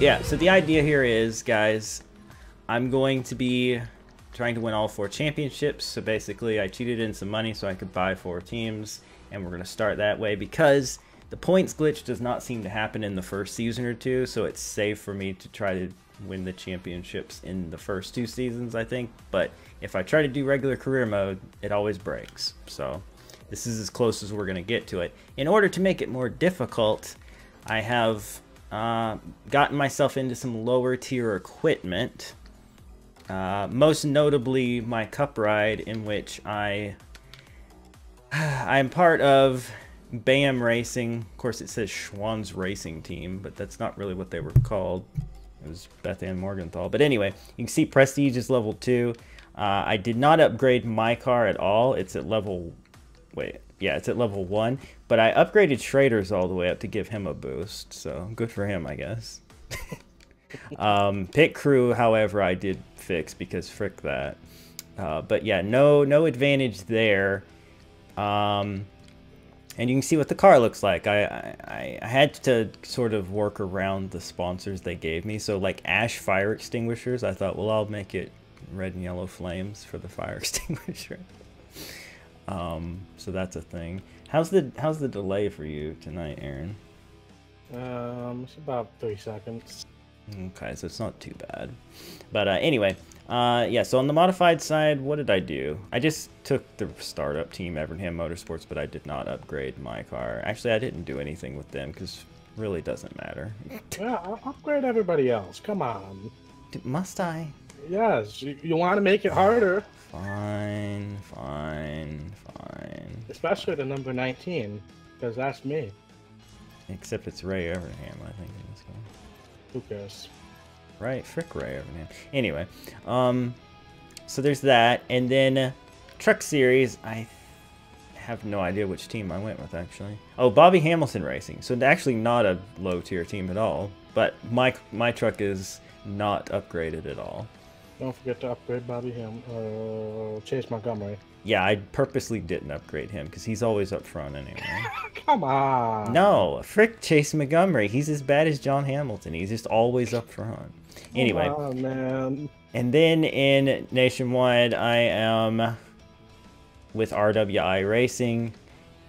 Yeah, so the idea here is, guys, I'm going to be trying to win all 4 championships. So basically, I cheated in some money so I could buy 4 teams, and we're going to start that way because the points glitch does not seem to happen in the first season or 2, so it's safe for me to try to win the championships in the first 2 seasons, I think. But if I try to do regular career mode, it always breaks. So this is as close as we're going to get to it. In order to make it more difficult, I have gotten myself into some lower tier equipment. Most notably my cup ride, in which I'm part of BAM Racing. Of course it says Schwann's Racing Team, but that's not really what they were called. It was Beth Ann Morgenthau. But anyway, you can see Prestige is level 2. I did not upgrade my car at all. It's at level... Wait, yeah, it's at level 1. But I upgraded Schrader's all the way up to give him a boost. So good for him, I guess. Pit crew, however, I did fix because frick that. But yeah, no advantage there. And you can see what the car looks like. I had to sort of work around the sponsors they gave me. So like Ash fire extinguishers, I thought, well, I'll make it red and yellow flames for the fire extinguisher. So that's a thing. How's the delay for you tonight, Aaron? It's about 3 seconds. Okay, so it's not too bad. But anyway, yeah, so on the modified side, what did I do? I just took the startup team, Evernham Motorsports, but I did not upgrade my car. Actually, I didn't do anything with them because it really doesn't matter. Yeah, I'll upgrade everybody else. Come on. Must I? Yes, you want to make it harder. Fine. Especially the number 19, because that's me. Except it's Ray Evernham, I think, in this one. Who cares? Right, frick Ray Evernham. Anyway, so there's that, and then Truck Series, I have no idea which team I went with, actually. Oh, Bobby Hamilton Racing. So actually not a low-tier team at all, but my truck is not upgraded at all. Don't forget to upgrade Bobby Chase Montgomery. Yeah, I purposely didn't upgrade him, because he's always up front anyway. Come on! No, frick Chase Montgomery. He's as bad as John Hamilton. He's just always up front. Anyway. Oh, man. And then in Nationwide, I am with RWI Racing,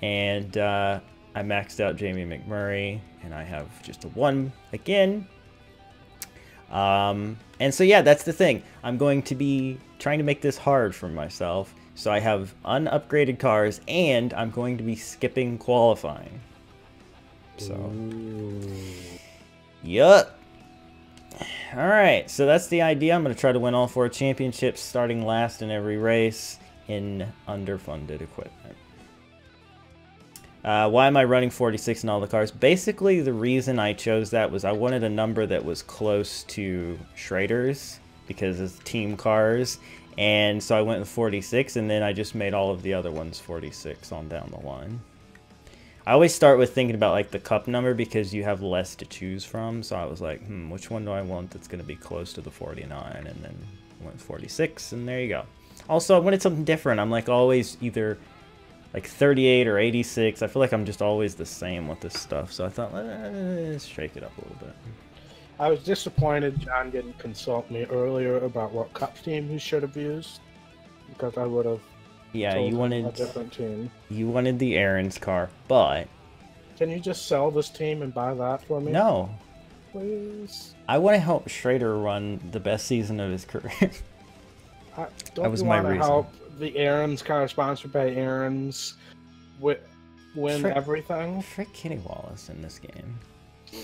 and I maxed out Jamie McMurray, and I have just a 1 again. And so yeah, that's the thing. I'm going to be trying to make this hard for myself. So I have unupgraded cars, and I'm going to be skipping qualifying. So, yup. Alright, so that's the idea. I'm going to try to win all 4 championships, starting last in every race in underfunded equipment. Why am I running 46 in all the cars? Basically, the reason I chose that was I wanted a number that was close to Schrader's because it's team cars. And so I went with 46, and then I just made all of the other ones 46 on down the line. I always start with thinking about like the cup number because you have less to choose from. So I was like, which one do I want that's going to be close to the 49? And then I went 46, and there you go. Also, I wanted something different. I'm like always either like 38 or 86. I feel like I'm just always the same with this stuff. So I thought, let's shake it up a little bit. I was disappointed John didn't consult me earlier about what cup team he should have used, because I would have. Yeah, you wanted a different team. You wanted the Aaron's car, but can you just sell this team and buy that for me? No, please. I want to help Schrader run the best season of his career. That was my reason. Help the Aaron's car sponsored by Aaron's win everything. Frick Kenny Wallace in this game.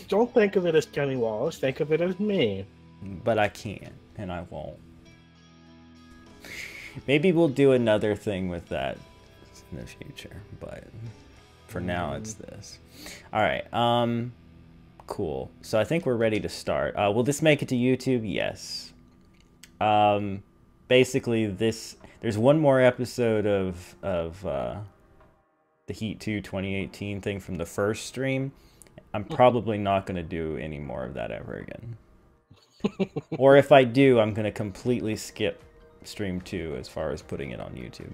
Don't think of it as Kenny Wallace. Think of it as me. But I can't, and I won't. Maybe we'll do another thing with that in the future, but for now it's this. All right, cool. So I think we're ready to start. Will this make it to YouTube? Yes. Basically, there's one more episode of the Heat 2 2018 thing from the first stream. I'm probably not going to do any more of that ever again. Or if I do, I'm going to completely skip stream 2 as far as putting it on YouTube.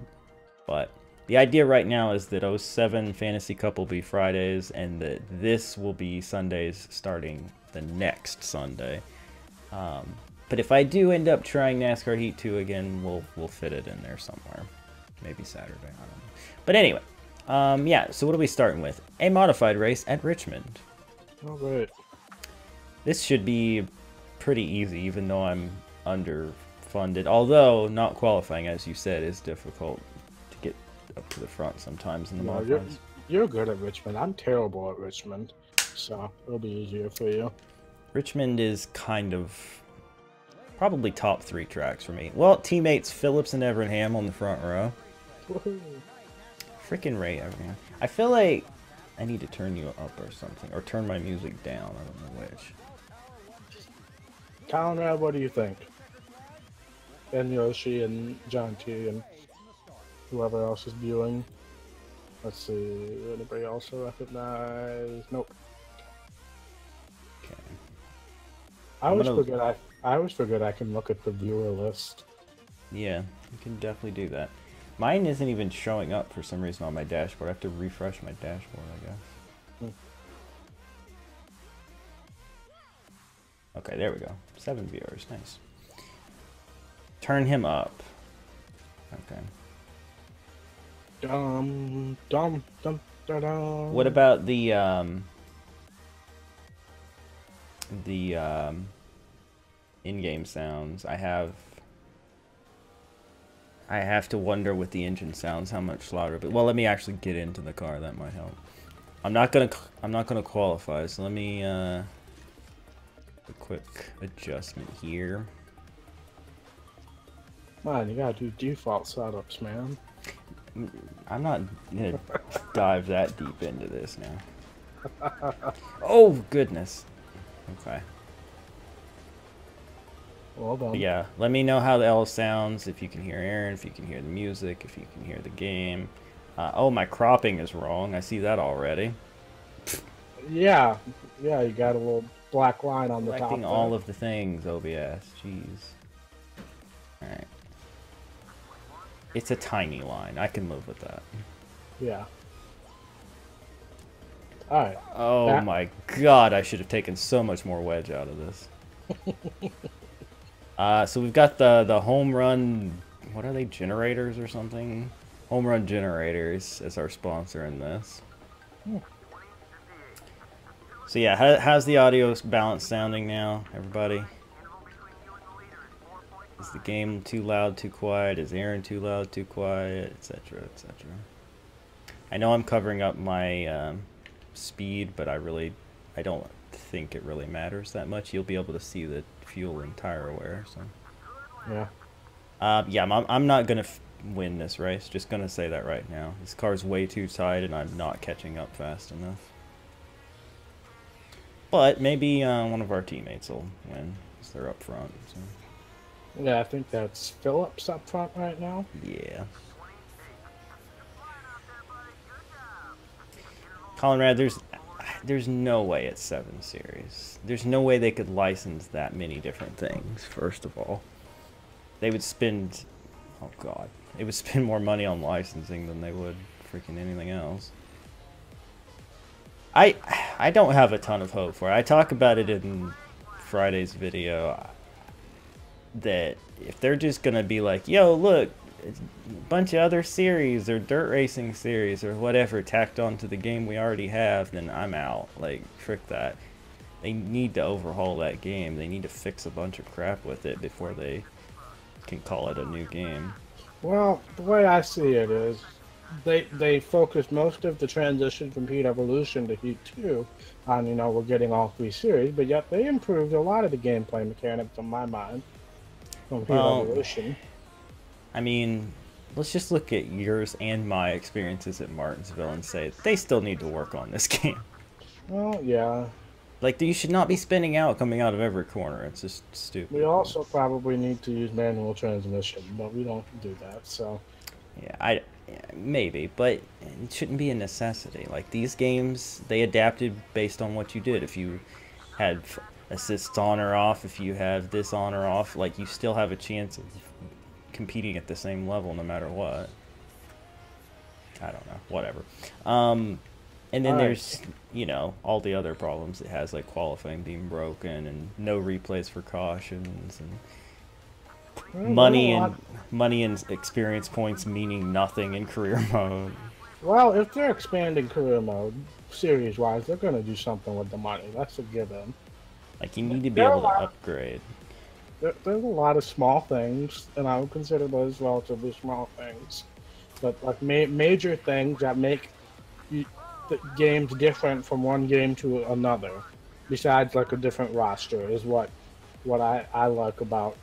But the idea right now is that 07 Fantasy Cup will be Fridays, and that this will be Sundays starting the next Sunday. But if I do end up trying NASCAR Heat 2 again, we'll fit it in there somewhere. Maybe Saturday, I don't know. But anyway, yeah, so what are we starting with? A modified race at Richmond. All right. This should be pretty easy, even though I'm underfunded. Although, not qualifying, as you said, is difficult to get up to the front sometimes in the modifieds. You're good at Richmond. I'm terrible at Richmond, so it'll be easier for you. Richmond is kind of probably top 3 tracks for me. Well, teammates Phillips and Evernham on the front row. Freaking Ray Evernham. I feel like I need to turn you up or something, or turn my music down. I don't know which. Conrad, what do you think? And Yoshi and John T and whoever else is viewing. Let's see, anybody else recognize? Nope. Okay. I always forget I can look at the viewer list. Yeah, you can definitely do that. Mine isn't even showing up for some reason on my dashboard. I have to refresh my dashboard, I guess. Okay, there we go. 7 viewers, nice. Turn him up. Okay. Dum dum dum da dum. What about the in-game sounds? I have to wonder with the engine sounds how much louder. But well, let me actually get into the car. That might help. I'm not gonna qualify. So let me a quick adjustment here. Man, you gotta do default setups, man. I'm not gonna dive that deep into this now. Oh goodness. Okay. Well done. But yeah, let me know how the L sounds, if you can hear Aaron, if you can hear the music, if you can hear the game. Oh, my cropping is wrong. I see that already. Yeah, you got a little black line on the top. Selecting all of the things, OBS. Jeez. Alright. It's a tiny line. I can live with that. Yeah. Alright. Oh my god, I should have taken so much more wedge out of this. So we've got the home run, what are they, generators or something? Home run generators as our sponsor in this. So yeah, how's the audio balance sounding now, everybody? Is the game too loud, too quiet? Is Aaron too loud, too quiet, etc., etc.? I know I'm covering up my speed, but I don't think it really matters that much. You'll be able to see the fuel and tire wear. So yeah, I'm not gonna win this race. Just gonna say that right now. This car's way too tight, and I'm not catching up fast enough. But maybe one of our teammates will win because they're up front. So. Yeah, I think that's Phillips up front right now. Yeah. Conrad, there's no way it's 7 Series. There's no way they could license that many different things, first of all. They would spend, oh god, they would spend more money on licensing than they would freaking anything else. I don't have a ton of hope for it. I talk about it in Friday's video that if they're just gonna be like, yo, look, a bunch of other series or dirt racing series or whatever tacked onto the game we already have, then I'm out. Like, frick that. They need to overhaul that game. They need to fix a bunch of crap with it before they can call it a new game. Well, the way I see it is they focus most of the transition from Heat Evolution to Heat 2 on, you know, we're getting all 3 series, but yet they improved a lot of the gameplay mechanics in my mind from Heat Evolution. I mean, let's just look at yours and my experiences at Martinsville and say they still need to work on this game. Well, yeah. Like, you should not be spinning out coming out of every corner. It's just stupid. We also probably need to use manual transmission, but we don't do that, so. Yeah, maybe, but it shouldn't be a necessity. Like, these games, they adapted based on what you did. If you had assists on or off, if you have this on or off, like, you still have a chance of competing at the same level no matter what. I don't know, whatever. And then All right. there's, you know, all the other problems it has, like qualifying being broken and no replays for cautions and Well, there's a money lot. and money and experience points meaning nothing in career mode. Well, if they're expanding career mode, series-wise, they're going to do something with the money. That's a given. Like you need to be There are a able to lot. upgrade. There's a lot of small things, and I would consider those relatively small things. But like major things that make the games different from one game to another, besides like a different roster, is what I like about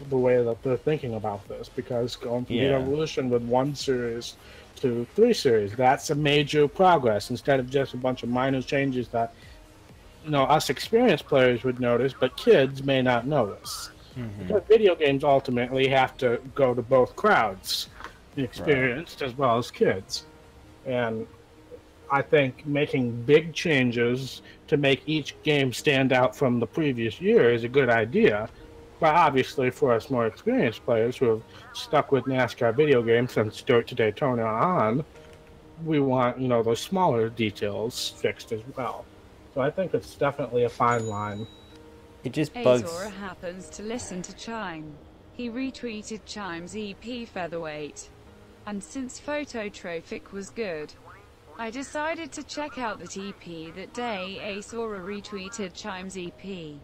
the way that they're thinking about this. Because going from Beat Yeah. Evolution with one series to 3 series, that's a major progress instead of just a bunch of minor changes that us experienced players would notice, but kids may not notice. Because video games ultimately have to go to both crowds, the experienced as well as kids. And I think making big changes to make each game stand out from the previous year is a good idea. But obviously, for us more experienced players who have stuck with NASCAR video games since Dirt to Daytona on, we want, those smaller details fixed as well. So I think it's definitely a fine line. It just Azora bugs. happens to listen to Chime. He retweeted Chime's EP Featherweight. And since Phototrophic was good, I decided to check out that EP that day. Azora retweeted Chime's EP.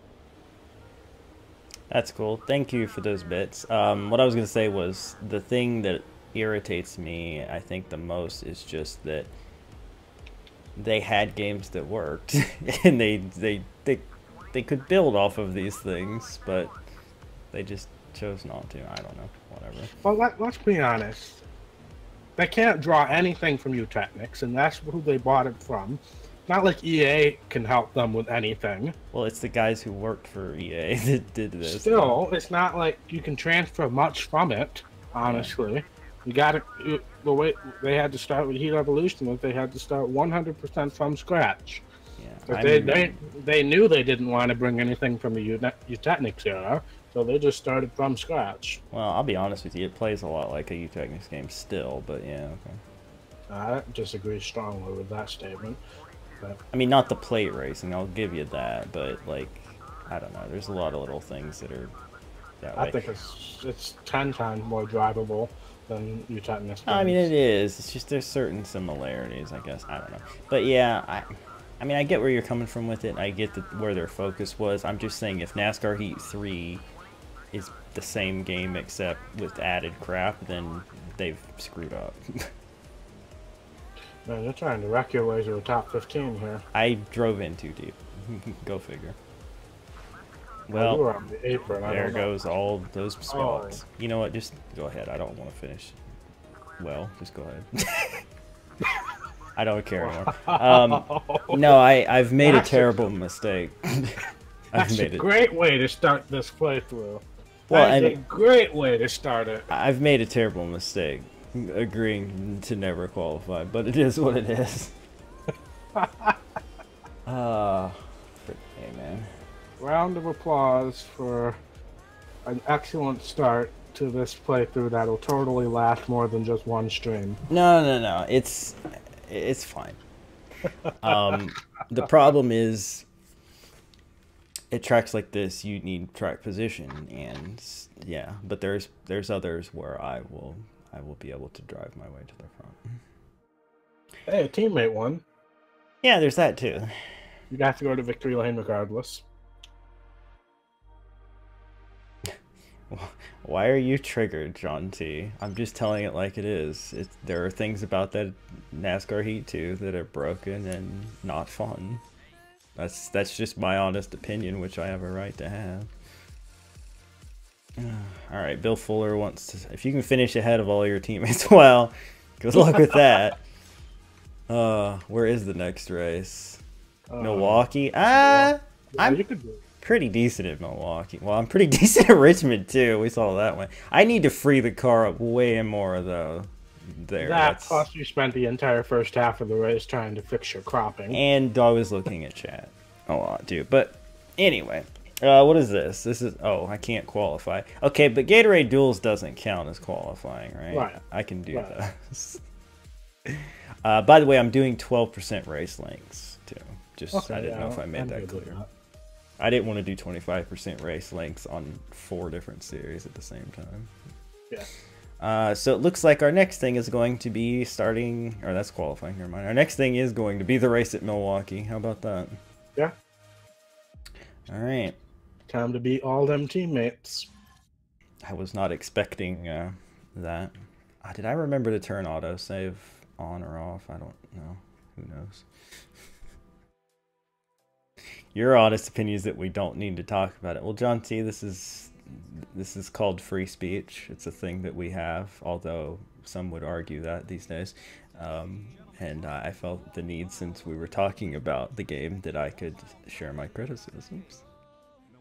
That's cool. Thank you for those bits. What I was gonna say was the thing that irritates me, I think, the most is just that they had games that worked, and they could build off of these things, but they just chose not to. I don't know. Whatever. Well, let's be honest. They can't draw anything from Technics, and that's who they bought it from. Not like EA can help them with anything. Well, it's the guys who worked for EA that did this. Still, it's not like you can transfer much from it, honestly. Yeah. You got to, the way they had to start with Heat Evolution was they had to start 100% from scratch. Yeah, they knew they didn't want to bring anything from the Technics era, so they just started from scratch. Well, I'll be honest with you, it plays a lot like a Technics game still, but yeah, okay. I disagree strongly with that statement. But I mean, not the plate racing, I'll give you that, but like, I don't know, there's a lot of little things that are that way. I think it's 10 times more drivable than Technics. I mean, it is. It's just there's certain similarities, I guess. I don't know. But yeah, I mean, I get where you're coming from with it. I get where their focus was. I'm just saying if NASCAR Heat 3 is the same game except with added crap, then they've screwed up. Man, you're trying to wreck your way to the top 15 here. I drove in too deep. Go figure. Well, you were on the apron. there goes all those spots. You know what? Just go ahead. I don't want to finish. Well, just go ahead. I don't care anymore. No, I've made a terrible mistake. That's a great way to start this playthrough. Well, that's a great way to start it. I've made a terrible mistake agreeing to never qualify, but it is what it is. Hey, man. Round of applause for an excellent start to this playthrough that'll totally last more than just one stream. No. It's fine. The problem is, at tracks like this, you need track position, and yeah. But there's others where I will be able to drive my way to the front. Hey, a teammate won. Yeah, there's that too. You have to go to victory lane regardless. Why are you triggered, John T? I'm just telling it like it is. There are things about that NASCAR Heat 2 that are broken and not fun. That's just my honest opinion, which I have a right to have. All right, Bill Fuller wants to. If you can finish ahead of all your teammates, well, good luck with that. Where is the next race? Milwaukee. I'm pretty decent at Milwaukee. Well, I'm pretty decent at Richmond too. We saw that one. I need to free the car up way more though. Plus you spent the entire first half of the race trying to fix your cropping. And I was looking at chat a lot too. But anyway, what is this? This is I can't qualify. Okay, but Gatorade Duels doesn't count as qualifying, right? Right. I can do this. By the way, I'm doing 12% race links too. Just Okay, I didn't know yeah, if I made I'm that good with clear. that. I didn't want to do 25% race links on 4 different series at the same time. Yeah. So it looks like our next thing is going to be starting, or that's qualifying, never mind. Our next thing is going to be the race at Milwaukee. How about that? Yeah. All right. Time to beat all them teammates. I was not expecting that. Did I remember to turn autosave on or off? I don't know. Who knows? Your honest opinion is that we don't need to talk about it. Well, John T, this is called free speech. It's a thing that we have, although some would argue that these days. And I felt the need, since we were talking about the game, that I could share my criticisms.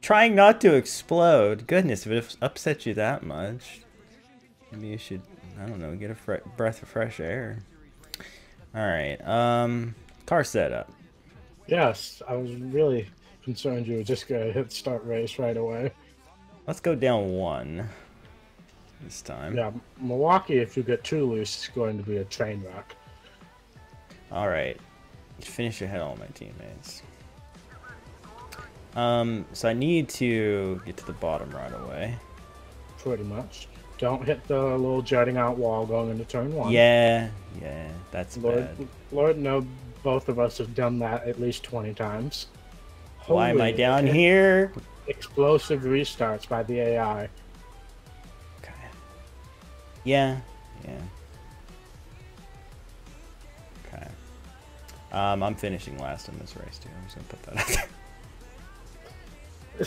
Trying not to explode. Goodness, if it upsets you that much, maybe you should, I don't know, get a breath of fresh air. Alright, car setup. Yes, I was really concerned you were just going to hit start race right away. Let's go down 1 this time. Yeah, Milwaukee, if you get too loose, is going to be a train wreck. Alright, finish ahead of all my teammates. So I need to get to the bottom right away. Pretty much. Don't hit the little jutting out wall going into turn 1. Yeah, that's Lord, bad. Lord, no, both of us have done that at least 20 times. Why am I Holy down here? Explosive restarts by the AI. Okay. Yeah. Okay. I'm finishing last in this race too. I'm just gonna put that out there.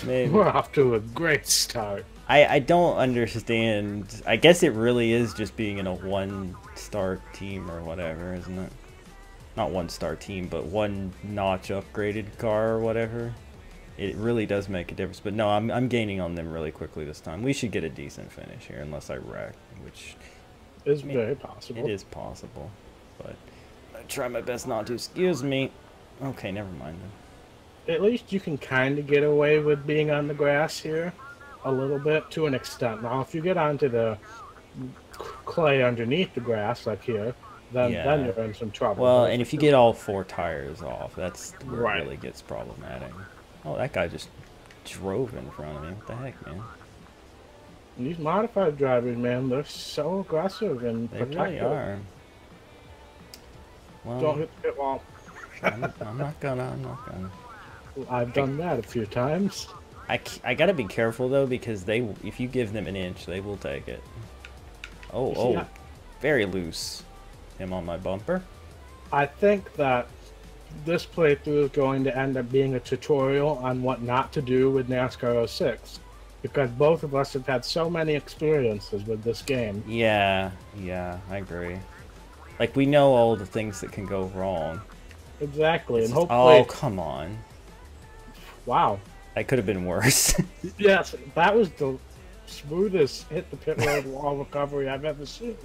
Maybe. We're off to a great start. I don't understand. I guess it really is just being in a 1-star team or whatever, isn't it? Not 1-star team, but 1-notch upgraded car or whatever. It really does make a difference. But no, I'm gaining on them really quickly this time. We should get a decent finish here, unless I wreck, which is very possible. It is possible, but I try my best not to. Excuse me. Okay, never mind then. At least you can kind of get away with being on the grass here a little bit to an extent. Now, if you get onto the clay underneath the grass, like here, then you're in some trouble. Well, and if you get all 4 tires off, that's where Right. it really gets problematic. Oh, that guy just drove in front of me. What the heck, man? And these modified drivers, man, they're so aggressive and They protective. really are. Well, Don't hit the pit wall. I'm not gonna. I've done that a few times. I gotta be careful though, because if you give them an inch, they will take it. Oh, very loose. Him on my bumper. I think that this playthrough is going to end up being a tutorial on what not to do with NASCAR 06, because both of us have had so many experiences with this game. Yeah, I agree. Like, we know all the things that can go wrong. Exactly, and Oh, hopefully... come on. Wow. That could have been worse. Yes, that was the smoothest hit the pit road wall recovery I've ever seen.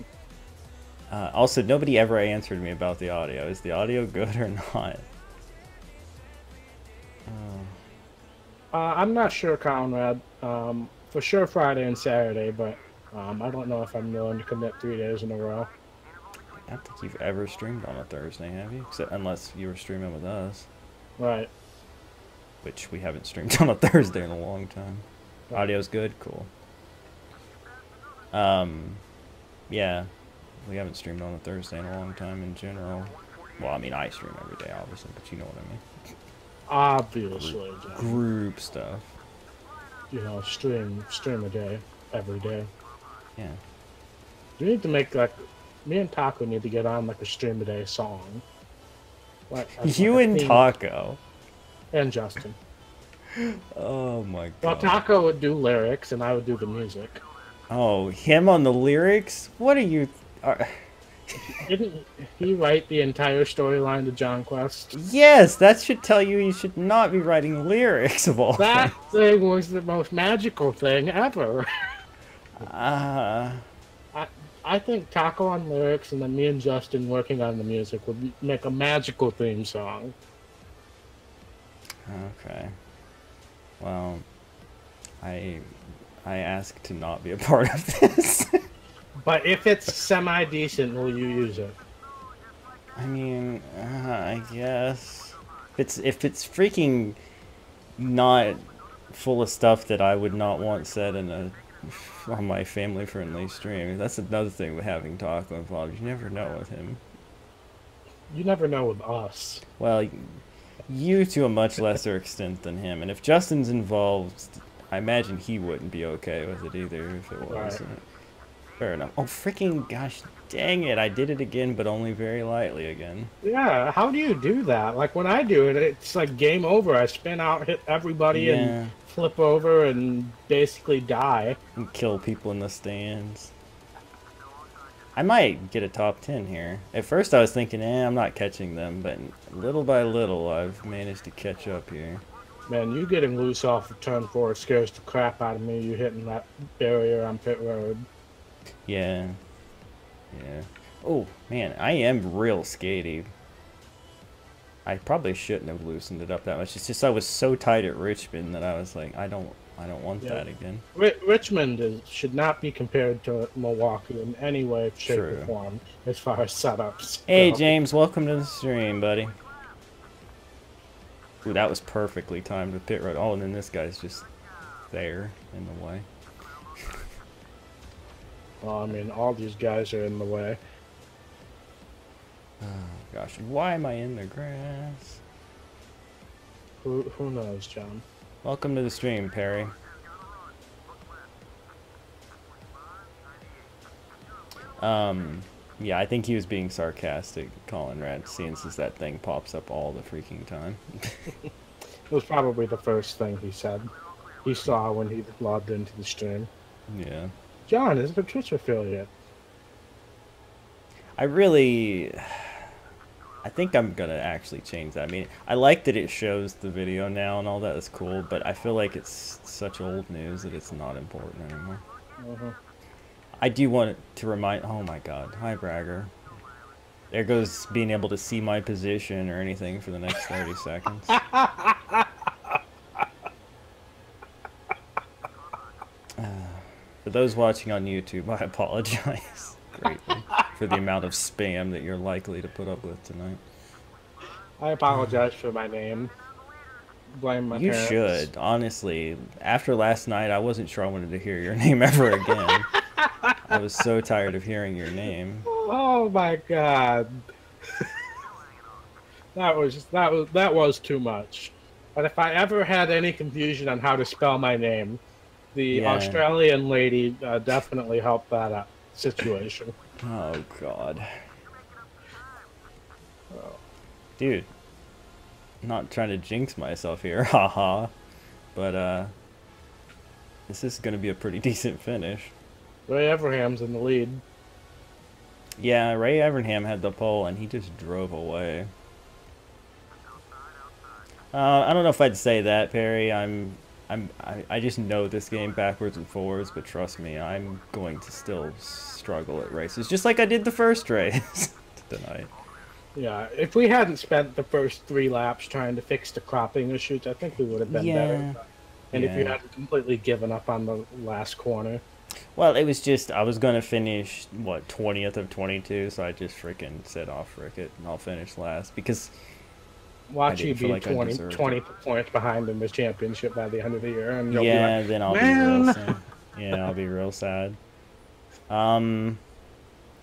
Also, nobody ever answered me about the audio. Is the audio good or not? I'm not sure, Conrad. For sure Friday and Saturday, but I don't know if I'm willing to commit 3 days in a row. I don't think you've ever streamed on a Thursday, have you? Unless you were streaming with us. Right. Which we haven't streamed on a Thursday in a long time. Audio's good? Cool. Yeah. We haven't streamed on a Thursday in a long time in general. Well, I mean, I stream every day, obviously, but you know what I mean. Obviously. Group stuff. You know, stream a day, every day. Yeah. You need to make, like, me and Taco need to get on, like, a stream a day song. You and Taco. And Justin. Oh my god. Well, Taco would do lyrics, and I would do the music. Oh, him on the lyrics? What are you... Didn't he write the entire storyline to John Quest? Yes, that should tell you should not be writing lyrics of all That thing was the most magical thing ever. I think Taco on lyrics and then me and Justin working on the music would make a magical theme song. Okay. Well, I ask to not be a part of this. But if it's semi-decent, will you use it? I mean, I guess if it's freaking not full of stuff that I would not want said in a on my family-friendly stream. That's another thing with having Taco involved. You never know with him. You never know with us. Well, you to a much lesser extent than him. And if Justin's involved, I imagine he wouldn't be okay with it either if it wasn't. Right. Fair enough. Oh, freaking gosh dang it. I did it again, but only very lightly again. Yeah, how do you do that? Like, when I do it, it's like game over. I spin out, hit everybody, and flip over and basically die. And kill people in the stands. I might get a top 10 here. At first I was thinking, I'm not catching them, but little by little I've managed to catch up here. Man, you getting loose off of turn 4 scares the crap out of me. You hitting that barrier on pit road. Yeah. Yeah. Oh, man, I am real skatey. I probably shouldn't have loosened it up that much. It's just I was so tight at Richmond that I was like, I don't want that again. Richmond should not be compared to Milwaukee in any way, shape, or form as far as setups. Hey, James, welcome to the stream, buddy. Ooh, that was perfectly timed with pit road. Oh, and then this guy's just there in the way. Well, I mean, all these guys are in the way. Oh, gosh. Why am I in the grass? Who knows, John? Welcome to the stream, Perry. Yeah, I think he was being sarcastic, calling Rad scenes as that thing pops up all the freaking time. It was probably the first thing he said. He saw when he logged into the stream. Yeah. John, is it a Twitch affiliate? I think I'm gonna actually change that. I mean, I like that it shows the video now and all that is cool, but I feel like it's such old news that it's not important anymore. I do want to remind... Oh my god. Hi, Bragger. There goes being able to see my position or anything for the next 30 seconds. For those watching on YouTube, I apologize greatly for the amount of spam that you're likely to put up with tonight. I apologize for my name. Blame my parents. You should. Honestly, after last night, I wasn't sure I wanted to hear your name ever again. I was so tired of hearing your name. Oh my god. that was too much. But if I ever had any confusion on how to spell my name, the Australian lady definitely helped that situation. Oh god. Dude. I'm not trying to jinx myself here, haha. But this is gonna be a pretty decent finish. Ray Evernham's in the lead. Yeah, Ray Evernham had the pole and he just drove away. I don't know if I'd say that, Perry. I just know this game backwards and forwards, but trust me, I'm going to still struggle at races, just like I did the first race tonight. Yeah, if we hadn't spent the first 3 laps trying to fix the cropping issues, I think we would have been better. And if you hadn't completely given up on the last corner. Well, it was just, I was going to finish, what, 20th of 22, so I just freaking said, "I'll frick it, and I'll finish last," because... Watch you be like 20 points behind in the championship by the end of the year, and you'll be like, then I'll be real sad. Yeah, I'll be real sad.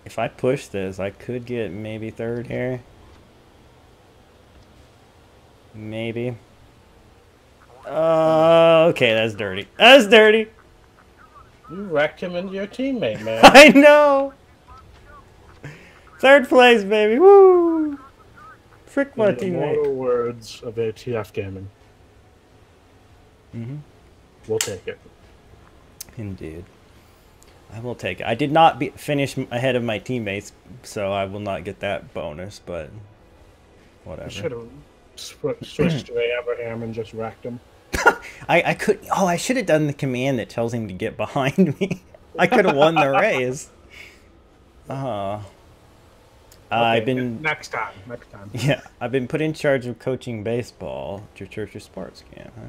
If I push this, I could get maybe 3rd here. Maybe. Okay, that's dirty. That's dirty! You wrecked him into your teammate, man. I know! 3rd place, baby! Woo! Frick my teammate. In the immortal words of ATF Gaming. We'll take it. Indeed. I will take it. I did not finish ahead of my teammates, so I will not get that bonus, but whatever. You should have switched to Ray Abraham and just wrecked him. I could... Oh, I should have done the command that tells him to get behind me. I could have won the race. Okay, I've been... Next time. Yeah, I've been put in charge of coaching baseball at your church or sports camp, huh?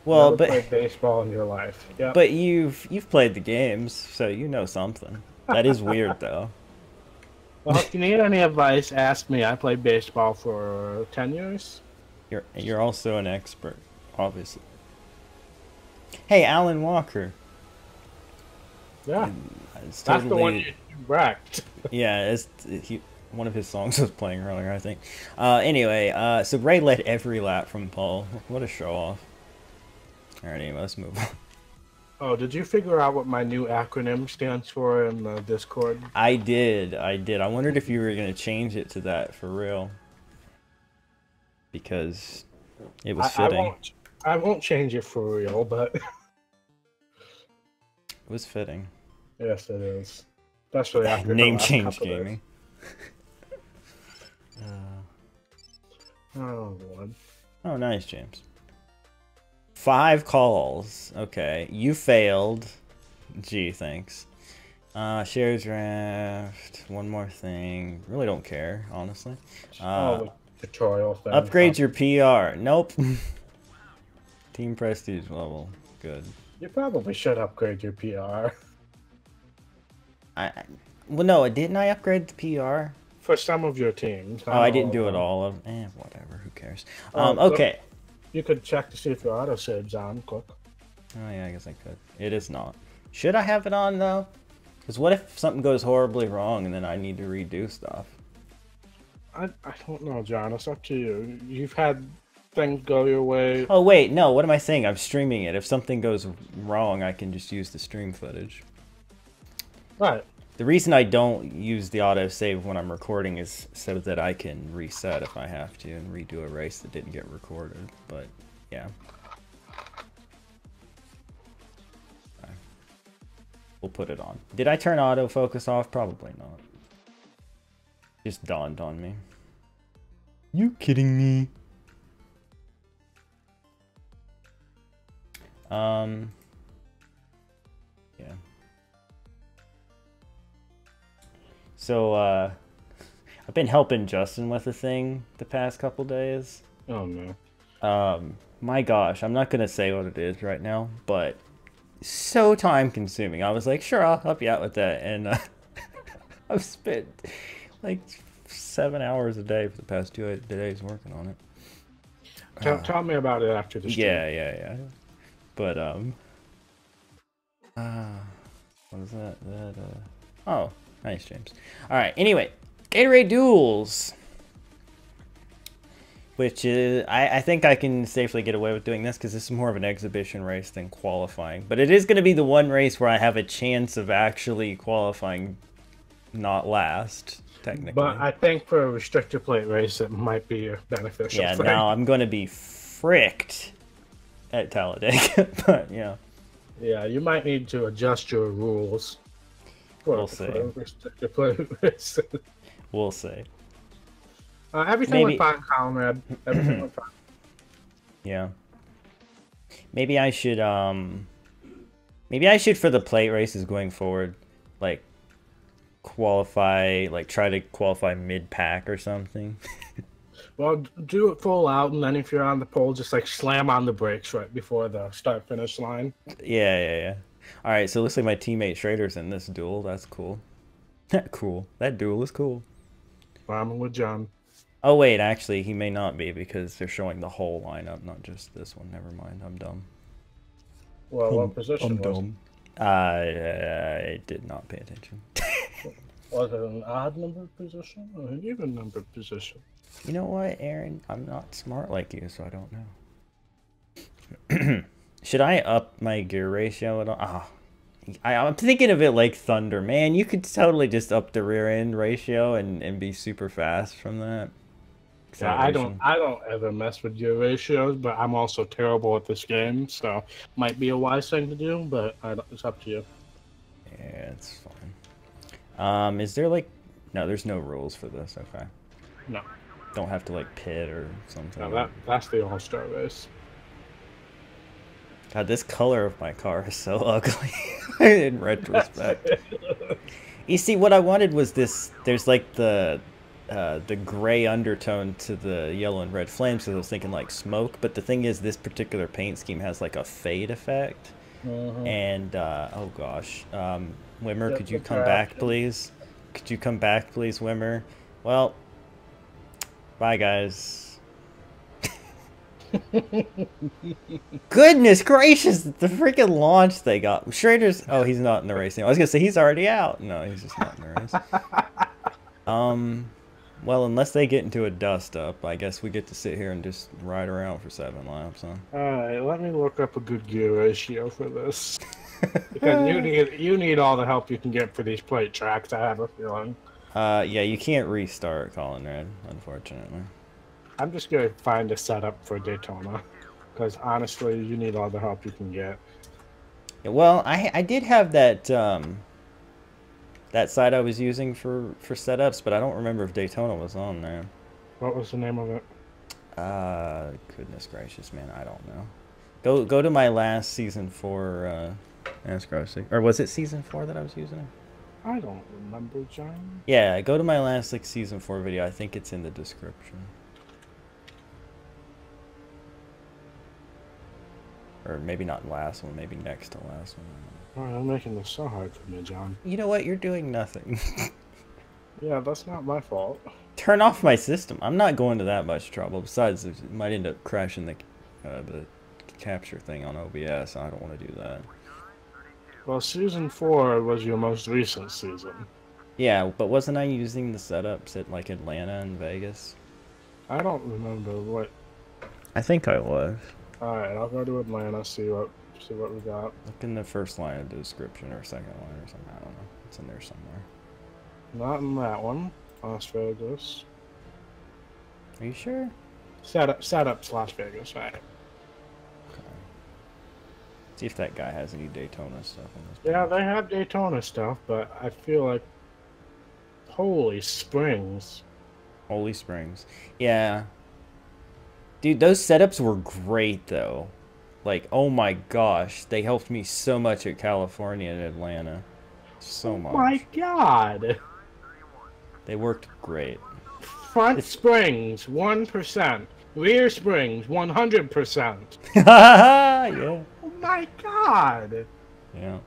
Well, never played baseball in your life. Yep. But you've played the games, so you know something. That is weird, though. Well, if you need any advice, ask me. I played baseball for 10 years. You're also an expert, obviously. Hey, Alan Walker. Yeah, It's that's the one totally you wrecked. yeah. One of his songs was playing earlier, I think. Anyway, so Ray led every lap from pole. What a show off. All right, anyway, let's move on. Oh, did you figure out what my new acronym stands for in the Discord? I did. I wondered if you were gonna change it to that for real, because it was fitting. I won't change it for real, but It was fitting. yes, it is. Especially after Name the last change couple gaming. Oh, Lord. Oh, nice, James. 5 calls. Okay, you failed. Gee, thanks. Share draft. One more thing. Really don't care, honestly. The tutorial thing. Upgrade your PR. Nope. Team prestige level. Good. You probably should upgrade your PR. Well, no, didn't I upgrade the PR? For some of your teams. Oh, I didn't do it all of. Whatever. Who cares? Oh, Okay. You could check to see if your autosave's on. Quick. Oh yeah, I guess I could. It is not. Should I have it on though? Because what if something goes horribly wrong and then I need to redo stuff? I don't know, John. It's up to you. You've had things go your way. Oh wait, no. What am I saying? I'm streaming it. If something goes wrong, I can just use the stream footage. Right. The reason I don't use the autosave when I'm recording is so that I can reset if I have to and redo a race that didn't get recorded. But yeah. Okay. We'll put it on. Did I turn autofocus off? Probably not. Just dawned on me. You kidding me? Yeah. So, I've been helping Justin with a thing the past couple days. Oh, no. My gosh, I'm not gonna say what it is right now, but so time consuming. I was like, sure, I'll help you out with that, and I've spent like 7 hours a day for the past 2 days working on it. Tell me about it after the stream. Yeah. But what is that? Oh, nice, James. All right. Anyway, Gatorade Duels, which is I think I can safely get away with doing this because this is more of an exhibition race than qualifying. But it is going to be the one race where I have a chance of actually qualifying, not last. Technically. But I think for a restrictor plate race, it might be beneficial. Yeah, now I'm going to be fricked at Talladega, but yeah. Yeah, you might need to adjust your rules. We'll see. Restrictor plate race. We'll see. Everything went fine, Conrad. Everything went fine. Yeah. Maybe I should for the plate races going forward, like qualify, like try to qualify mid-pack or something. Well, do it full out, and then if you're on the pole, just like slam on the brakes right before the start-finish line. Yeah. All right, so it looks like my teammate Schrader's in this duel. That's cool. Cool. That duel is cool. I'm with John. Oh wait, actually, he may not be because they're showing the whole lineup, not just this one. Never mind. I'm dumb. Well, what position was it? I did not pay attention. Was it an odd number position or an even number position? You know what, Aaron? I'm not smart like you, so I don't know. Should I up my gear ratio at all? I'm thinking of it like Thunder. Man, you could totally just up the rear end ratio and be super fast from that. Yeah, I don't ever mess with gear ratios, but I'm also terrible at this game, so might be a wise thing to do, but it's up to you. Yeah, it's fine. Is there like... No, there's no rules for this, okay. No. Don't have to like pit or something. No, that's the all-star race. God, this color of my car is so ugly in retrospect. You see, what I wanted was this. There's like the gray undertone to the yellow and red flames, so I was thinking like smoke. But the thing is, this particular paint scheme has like a fade effect. And oh gosh, Wimmer, could you come back, please? Could you come back, please, Wimmer? Well, bye, guys. Goodness gracious, the freaking launch they got. Schrader's... Oh, he's not in the race anymore. I was going to say, he's already out. No, he's just not in the race. Well, unless they get into a dust-up, I guess we get to sit here and just ride around for 7 laps, huh? Alright, let me look up a good gear ratio for this. Because you need all the help you can get for these plate tracks, I have a feeling. Yeah, you can't restart Colin Red, unfortunately. I'm just going to find a setup for Daytona. Because honestly, you need all the help you can get. Yeah, well, I did have that that site I was using for setups, but I don't remember if Daytona was on there. What was the name of it? Goodness gracious, man, I don't know. Go to my last season 4 NASCAR, or was it season 4 that I was using? I don't remember, John. Yeah, go to my last season 4 video. I think it's in the description. Or maybe not last one, maybe next to last one. Alright, I'm making this so hard for me, John. You know what? You're doing nothing. Yeah, that's not my fault. Turn off my system. I'm not going to that much trouble. Besides, it might end up crashing the capture thing on OBS. I don't want to do that. Well, Season 4 was your most recent season. Yeah, but wasn't I using the setups at, like, Atlanta and Vegas? I don't remember what... I think I was. Alright, I'll go to Atlanta, see what we got. Look in the first line of the description or second line or something. I don't know. It's in there somewhere. Not in that one. Las Vegas. Are you sure? Setups Las Vegas, right. Okay. See if that guy has any Daytona stuff in this. Yeah, they have Daytona stuff, but I feel like... Holy Springs. Holy Springs. Yeah. Dude, those setups were great, though. Like, oh my gosh. They helped me so much at California and Atlanta. So much. Oh my god! They worked great. Front springs, 1%. Rear springs, 100%. Yeah. Oh my god! Yeah.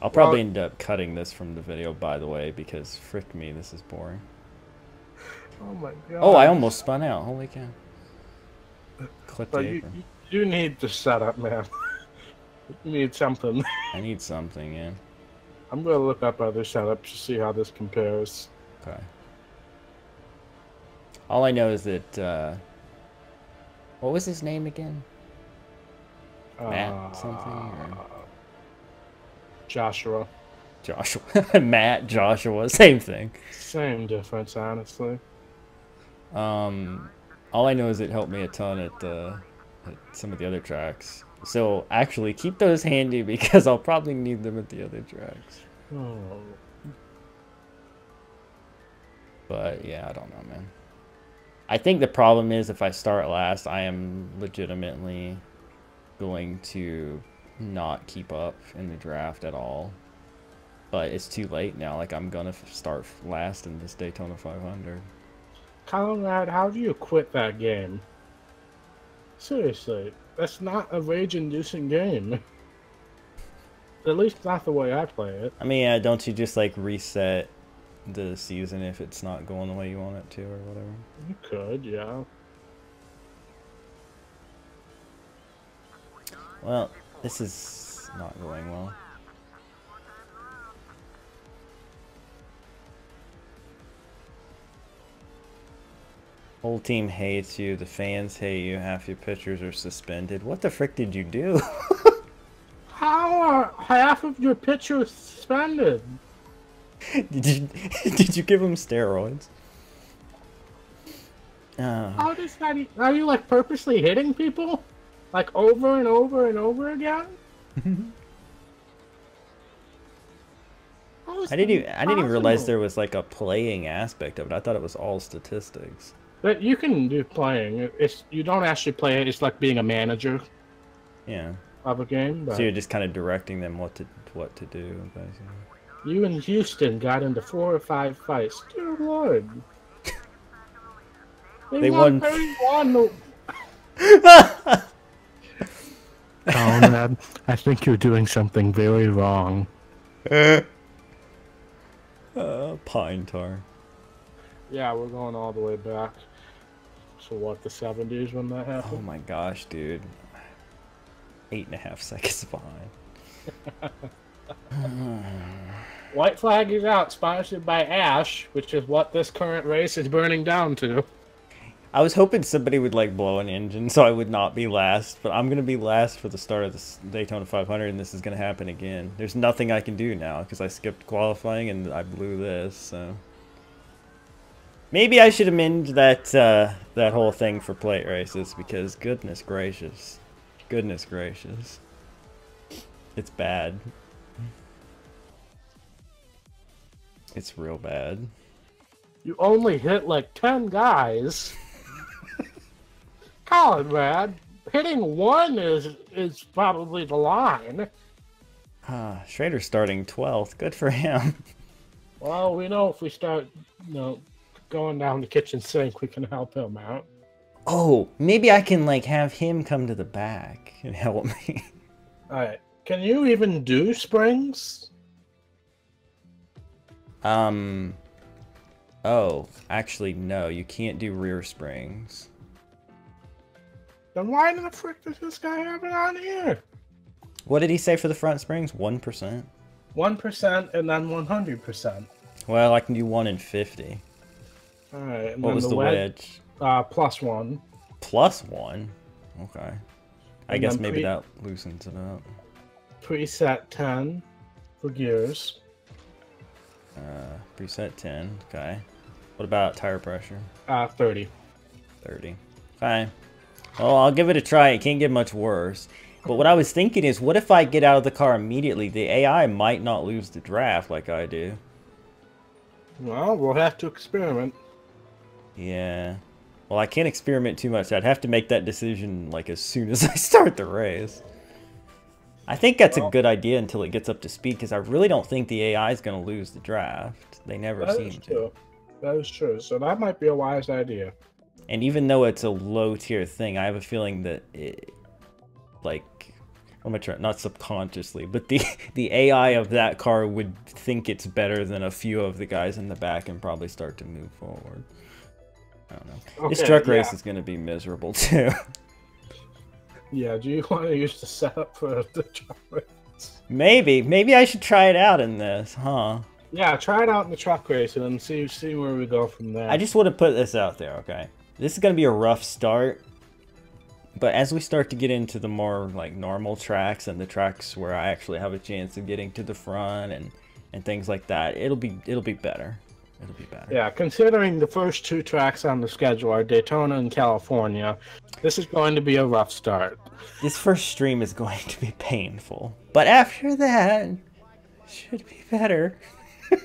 I'll probably end up cutting this from the video, by the way, because frick me, this is boring. Oh my god. Oh, I almost spun out. Holy cow. Clip the But apron. you need the setup, man. You need something. I need something, yeah. I'm gonna look up other setups to see how this compares. Okay. All I know is that, what was his name again? Matt something? Or... Joshua. Joshua. Matt, Joshua, same thing. Same difference, honestly. All I know is it helped me a ton at some of the other tracks. So actually keep those handy because I'll probably need them at the other tracks. Oh. But yeah, I don't know, man. I think the problem is if I start last, I am legitimately going to not keep up in the draft at all. But it's too late now. Like, I'm gonna start last in this Daytona 500. Conrad, how do you quit that game? Seriously, that's not a rage-inducing game. At least not the way I play it. I mean, don't you just, like, reset the season if it's not going the way you want it to or whatever? You could, yeah. Well, this is not going well. Whole team hates you, the fans hate you, half your pitchers are suspended. What the frick did you do? How are half of your pitchers suspended? Did you give them steroids? How does that... Are you, like, purposely hitting people? Like, over and over and over again? I didn't even realize there was, like, a playing aspect of it. I thought it was all statistics. But you can do playing. You don't actually play it. It's like being a manager. Yeah. Of a game. But so you're just kind of directing them what to do, basically. You and Houston got into 4 or 5 fights. Dear Lord. They won 31. Conrad, I think you're doing something very wrong. Pine tar. Yeah, we're going all the way back. So what, the 70s when that Oh happened? my gosh, dude. 8.5 seconds behind. White flag is out, sponsored by Ash, which is what this current race is burning down to. I was hoping somebody would like blow an engine so I would not be last, but I'm gonna be last for the start of this Daytona 500, and this is gonna happen again. There's nothing I can do now because I skipped qualifying and I blew this. So maybe I should amend that that whole thing for plate races because goodness gracious, it's bad. It's real bad. You only hit like 10 guys. Colin, man, hitting one is probably the line. Schrader's starting 12th. Good for him. Well, we know if we start, going down the kitchen sink, we can help him out. Oh, maybe I can like have him come to the back and help me. All right. Can you even do springs? Oh, actually, no, you can't do rear springs. Then why in the frick does this guy have it on here? What did he say for the front springs? 1%? 1% and then 100%. Well, I can do 1 in 50. All right. And What then was the wedge? +1. +1? Okay. I And guess then maybe that loosens it up. Preset 10 for gears. Preset 10. Okay. What about tire pressure? 30. 30. Fine. Well, I'll give it a try. It can't get much worse. But what I was thinking is, what if I get out of the car immediately? The AI might not lose the draft like I do. Well, we'll have to experiment. Yeah. Well, I can't experiment too much. I'd have to make that decision like as soon as I start the race. I think that's a good idea until it gets up to speed, because I really don't think the AI is going to lose the draft. They never seem to. That is true. So that might be a wise idea. And even though it's a low tier thing, I have a feeling that it, like, what am I trying? Not subconsciously, but the AI of that car would think it's better than a few of the guys in the back and probably start to move forward. I don't know. Okay, This truck race is going to be miserable too. Yeah, do you want to use the setup for the truck race? Maybe I should try it out in this, huh? Yeah, try it out in the truck race and then see where we go from there. I just want to put this out there, okay? This is going to be a rough start, but as we start to get into the more like normal tracks and the tracks where I actually have a chance of getting to the front and things like that, it'll be better. It'll be better. Yeah, considering the first two tracks on the schedule are Daytona and California, this is going to be a rough start. This first stream is going to be painful, but after that, it should be better. All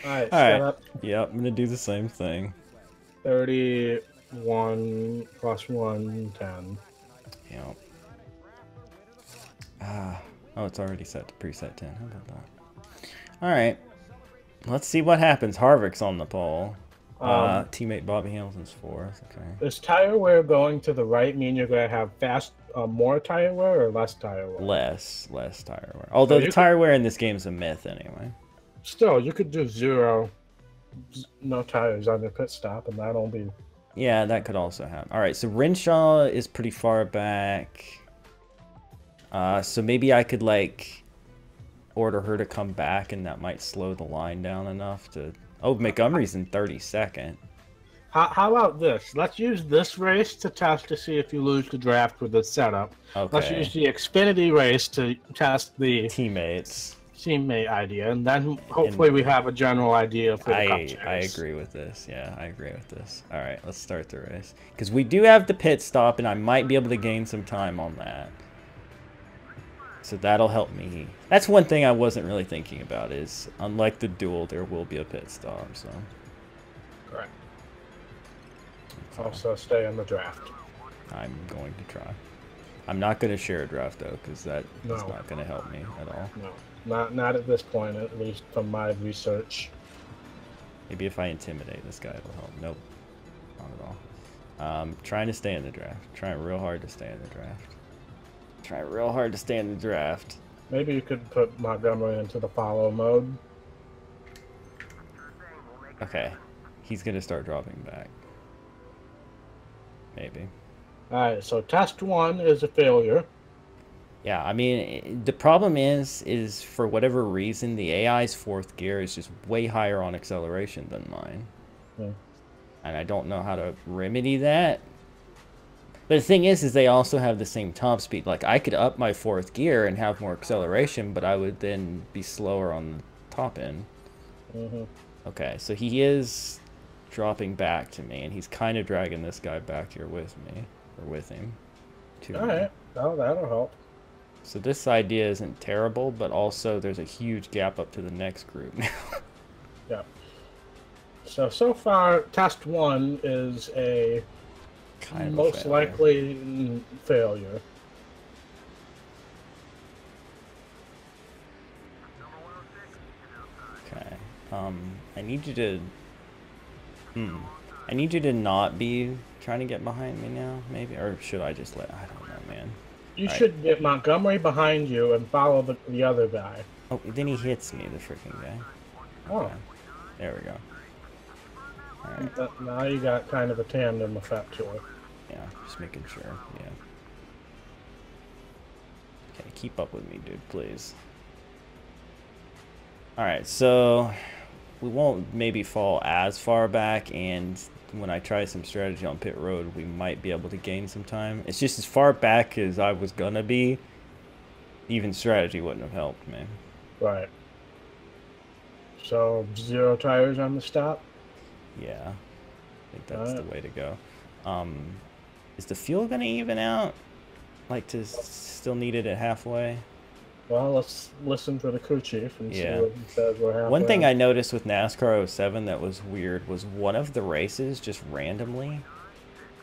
right. Up. Yep, I'm gonna do the same thing. 31 plus 1, 10. Yep. Oh, it's already set to preset 10. How about that? All right. Let's see what happens. Harvick's on the pole. Teammate Bobby Hamilton's 4th. Okay. Is tire wear going to the right mean you're going to have more tire wear or less tire wear? Less tire wear. Although the tire wear in this game is a myth anyway. Still, you could do 0, no tires on your pit stop, and that'll be... Yeah, that could also happen. All right, so Renshaw is pretty far back. So maybe I could, like, order her to come back, and that might slow the line down enough to... Oh, Montgomery's in 32nd. How about this? Let's use this race to test to see if you lose the draft with this setup. Okay. Let's use the Xfinity race to test the teammate idea, and then hopefully we have a general idea for the Cup Series. I agree with this. Yeah, I agree with this. All right, let's start the race. Because we do have the pit stop, and I might be able to gain some time on that. So that'll help me. That's one thing I wasn't really thinking about is, unlike the duel, there will be a pit stop. So. Correct. Also stay in the draft. I'm going to try. I'm not going to share a draft, though, because that is not going to help me at all. No, not at this point, at least from my research. Maybe if I intimidate this guy, it'll help. Nope. Not at all. Trying to stay in the draft. Trying real hard to stay in the draft. Trying real hard to stay in the draft. Maybe you could put Montgomery into the follow mode. Okay. He's going to start dropping back. Maybe. Alright, so test 1 is a failure. Yeah, I mean, the problem is for whatever reason, the AI's fourth gear is just way higher on acceleration than mine. Hmm. And I don't know how to remedy that. But the thing is they also have the same top speed. Like, I could up my fourth gear and have more acceleration, but I would then be slower on the top end. Mm-hmm. Okay, so he is dropping back to me, and he's kind of dragging this guy back here with me, or with him. Alright, well, that'll help. So this idea isn't terrible, but also there's a huge gap up to the next group now. Yeah. So far, test 1 is a Kind of most likely failure. Okay. I need you to... I need you to not be trying to get behind me now, maybe? Or should I just let... I don't know, man. You should get Montgomery behind you and follow the other guy. Oh, then he hits me, the freaking guy. Okay. Oh. There we go. Alright. Now you got kind of a tandem effect here. Yeah, just making sure. Yeah. Okay, keep up with me, dude, please. Alright, so we won't maybe fall as far back, and when I try some strategy on pit road, we might be able to gain some time. It's just as far back as I was gonna be, even strategy wouldn't have helped me. Right. So, 0 tires on the stop? Yeah, I think that's the way to go. Is the fuel gonna even out? Like, to still need it at halfway? Well, let's listen for the crew chief and see Yeah. what he says we're halfway. One thing I noticed with NASCAR 07 that was weird was one of the races just randomly,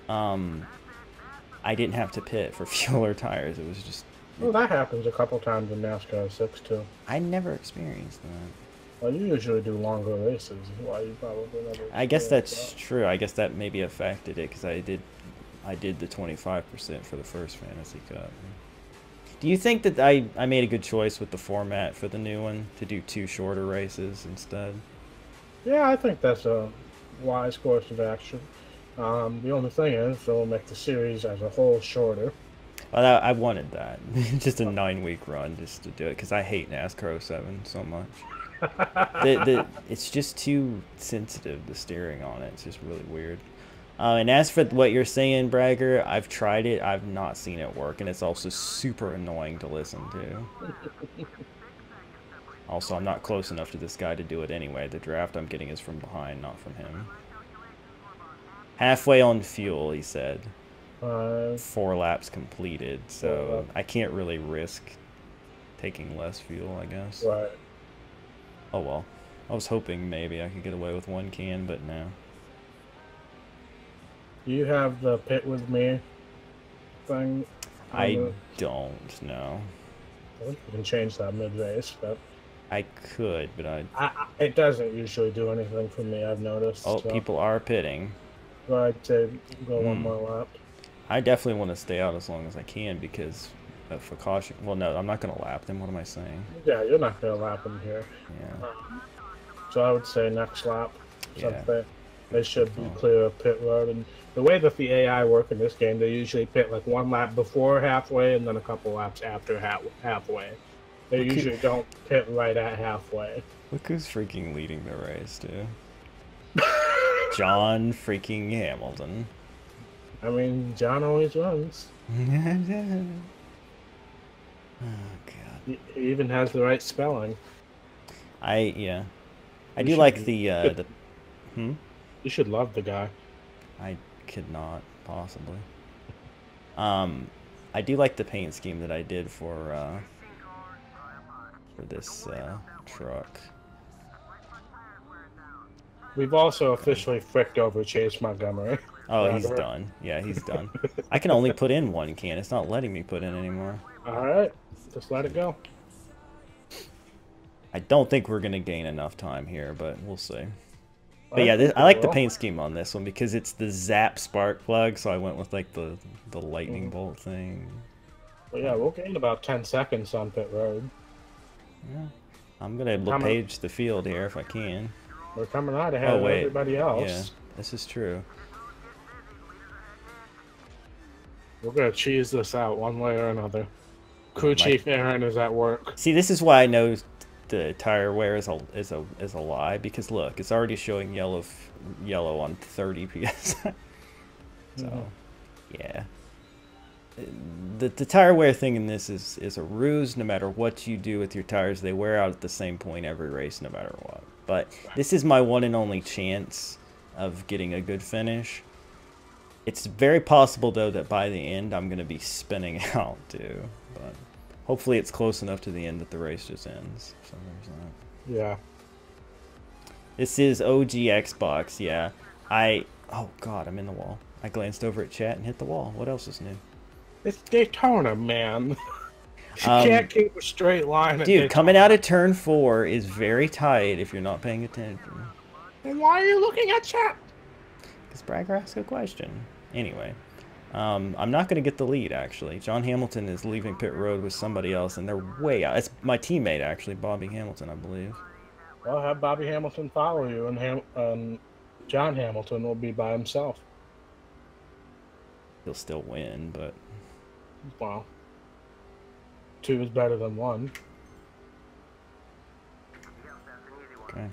I didn't have to pit for fuel or tires. It was just... Well, that happens a couple times in NASCAR 6 too. I never experienced that. Well, you usually do longer races, is why you probably never. I guess that's true. I guess that maybe affected it because I did the 25% for the first Fantasy Cup. Do you think that I made a good choice with the format for the new one to do 2 shorter races instead? Yeah, I think that's a wise course of action. The only thing is, it'll make the series as a whole shorter. Well, I wanted that. Just a 9-week run just to do it because I hate NASCAR 07 so much. It's just too sensitive, the steering on it. It's just really weird. And as for what you're saying, Bragger, I've tried it. I've not seen it work, and it's also super annoying to listen to. Also, I'm not close enough to this guy to do it anyway. The draft I'm getting is from behind, not from him. Halfway on fuel, he said. 4 laps completed, so I can't really risk taking less fuel, I guess. Right. Oh well. I was hoping maybe I could get away with 1 can, but no. Do you have the pit with me thing? I don't know. I think you can change that mid-race, but... I could, but it doesn't usually do anything for me, I've noticed. Oh, so. people are pitting. Well, I'd say go 1 more lap. I definitely want to stay out as long as I can because for caution. Well, no, I'm not going to lap them. What am I saying? Yeah, you're not going to lap them here. Yeah. So I would say next lap. Yeah. They should be clear of pit road. And the way that the AI work in this game, they usually pit like 1 lap before halfway and then a couple laps after halfway. They usually don't pit right at halfway. Look who's freaking leading the race, dude. John freaking Hamilton. I mean, John always runs. Oh, God. He even has the right spelling. Yeah. I do like the... You should love the guy. I could not, possibly. I do like the paint scheme that I did for this truck. We've also officially fricked over Chase Montgomery. Oh, he's done. Yeah, he's done. I can only put in 1 can. It's not letting me put in anymore. Alright, just let it go. I don't think we're going to gain enough time here, but we'll see. But yeah, I like the paint scheme on this one because it's the zap spark plug, so I went with like the lightning bolt thing. Well, yeah, we'll gain about 10 seconds on pit road. Yeah. I'm going to LePage the field here if I can. We're coming out ahead Oh of wait, everybody else. yeah, this is true. We're gonna cheese this out one way or another. Crew Chief Aaron is at work. See, this is why I know the tire wear is a lie, because look, it's already showing yellow on 30 psi. So, yeah. The tire wear thing in this is a ruse. No matter what you do with your tires, they wear out at the same point every race, no matter what. But this is my one and only chance of getting a good finish. It's very possible, though, that by the end I'm going to be spinning out, too. But hopefully it's close enough to the end that the race just ends. So there's that. Yeah. This is OG Xbox, yeah. Oh, God, I'm in the wall. I glanced over at chat and hit the wall. What else is new? It's Daytona, man. You can't keep a straight line. Dude, Daytona. coming out of turn 4 is very tight if you're not paying attention. And why are you looking at chat? Because Bragger asked a question. Anyway, I'm not going to get the lead, actually. John Hamilton is leaving pit road with somebody else, and they're way out. It's my teammate, actually, Bobby Hamilton, I believe. Well, have Bobby Hamilton follow you, and John Hamilton will be by himself. He'll still win, but... Well, 2 is better than 1. Okay.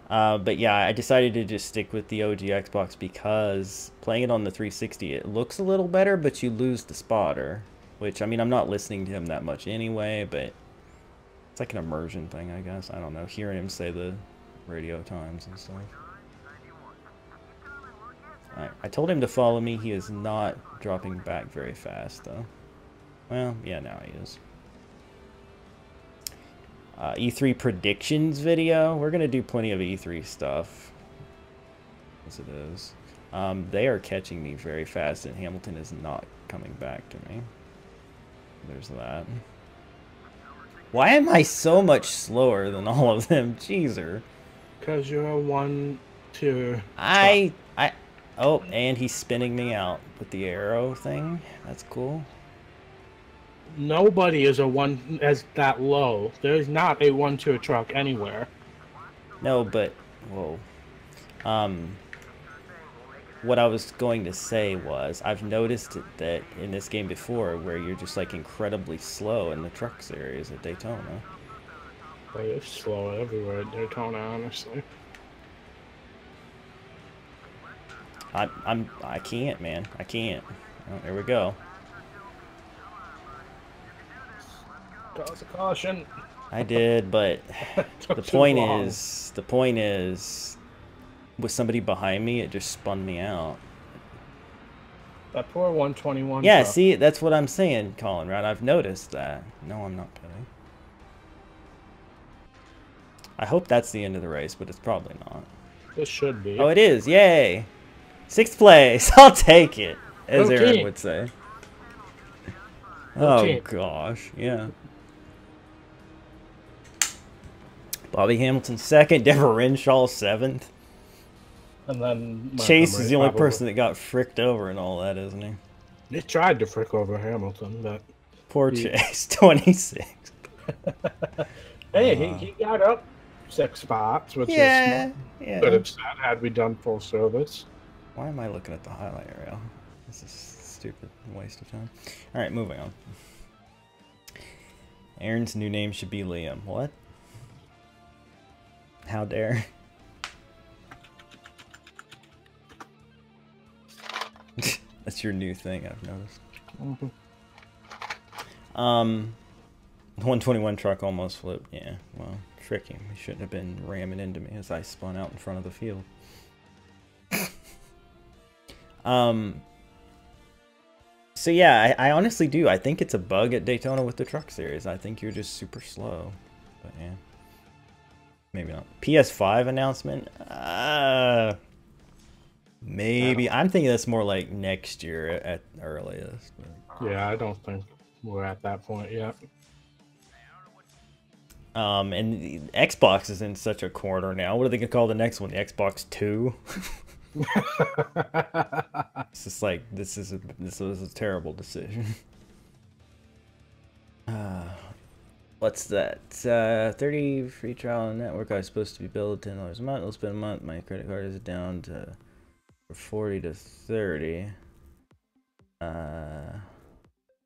But yeah, I decided to just stick with the OG Xbox because playing it on the 360, it looks a little better, but you lose the spotter. Which, I mean, I'm not listening to him that much anyway, but it's like an immersion thing, I guess. I don't know, hearing him say the radio times and stuff. Alright, I told him to follow me. He is not dropping back very fast, though. Well, yeah, now he is. E3 predictions video. We're going to do plenty of E3 stuff. As it is. They are catching me very fast, and Hamilton is not coming back to me. There's that. Why am I so much slower than all of them? Jeezer. Because you're a 1, 2... Oh, and he's spinning me out with the arrow thing. That's cool. Nobody is a 1 as that low. There's not a 1-2 truck anywhere. No, but whoa. What I was going to say was I've noticed that in this game before where you're just like incredibly slow in the truck series at Daytona. They're slow everywhere at Daytona, honestly. I can't, man. I can't. Oh, there we go. Cause a caution. I did, but the point is, with somebody behind me, it just spun me out. That poor 121. Yeah, truck. see, that's what I'm saying, Colin, right? I've noticed that. No, I'm not kidding. I hope that's the end of the race, but it's probably not. This should be. Oh, it is. Yay. 6th place. I'll take it, as Aaron would say. Oh, gosh. Yeah. Bobby Hamilton 2nd. Deborah Renshaw 7th. And then Chase is the only person that got fricked over and all that, isn't he? They tried to frick over Hamilton, but... Poor Chase. 26. Hey, he got up 6 spots, which is smart. Yeah. Could have said had we done full service. Why am I looking at the highlight reel? This is stupid waste of time. Alright, moving on. Aaron's new name should be Liam. What? How dare? That's your new thing, I've noticed. 121 truck almost flipped. Yeah, well, tricky. He shouldn't have been ramming into me as I spun out in front of the field. So yeah, I honestly do. I think it's a bug at Daytona with the truck series. I think you're just super slow. But yeah. Maybe not. PS5 announcement? Maybe. I'm thinking that's more like next year at earliest. But... Yeah, I don't think we're at that point yet. And the Xbox is in such a corner now. What are they gonna call the next one? The Xbox 2? It's just like this was a terrible decision. what's that? 30 free trial network. I was supposed to be billed $10 a month. It'll spend a month. My credit card is down to 40 to 30.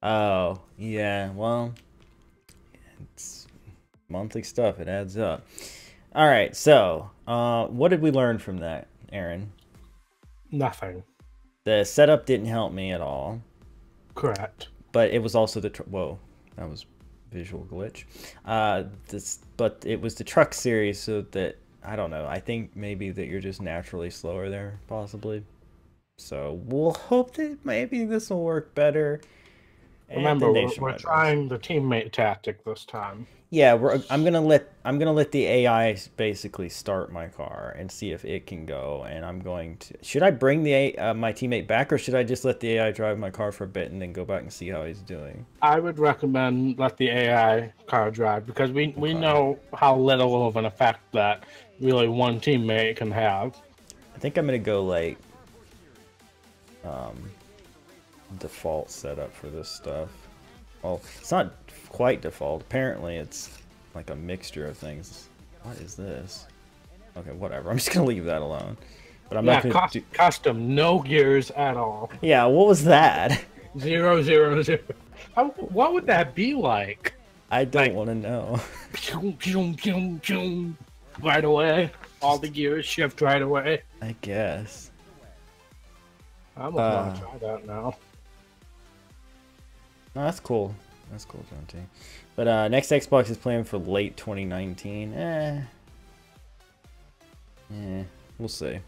Oh, yeah, well, it's monthly stuff. It adds up. All right, so what did we learn from that, Aaron? Nothing. The setup didn't help me at all. Correct. But it was also the... Whoa, that was visual glitch. But it was the truck series, so that... I don't know. I think maybe that you're just naturally slower there, possibly. So we'll hope that maybe this will work better. Remember, we're trying the teammate tactic this time. Yeah, I'm gonna let the AI basically start my car and see if it can go. And I'm going to... Should I bring the my teammate back, or should I just let the AI drive my car for a bit and then go back and see how he's doing? I would recommend let the AI car drive, because we know how little of an effect that really one teammate can have. I think I'm gonna go like default setup for this stuff. Well, it's not quite default. Apparently it's like a mixture of things. What is this? Okay, whatever. I'm just gonna leave that alone. But I'm not gonna do custom, no gears at all. Yeah, what was that? 0, 0, 0. What would that be like? I don't want to know. Right away. All the gears shift right away. I guess. I almost want to try that now. No, that's cool. That's cool, Jonty. But next Xbox is planned for late 2019. We'll see.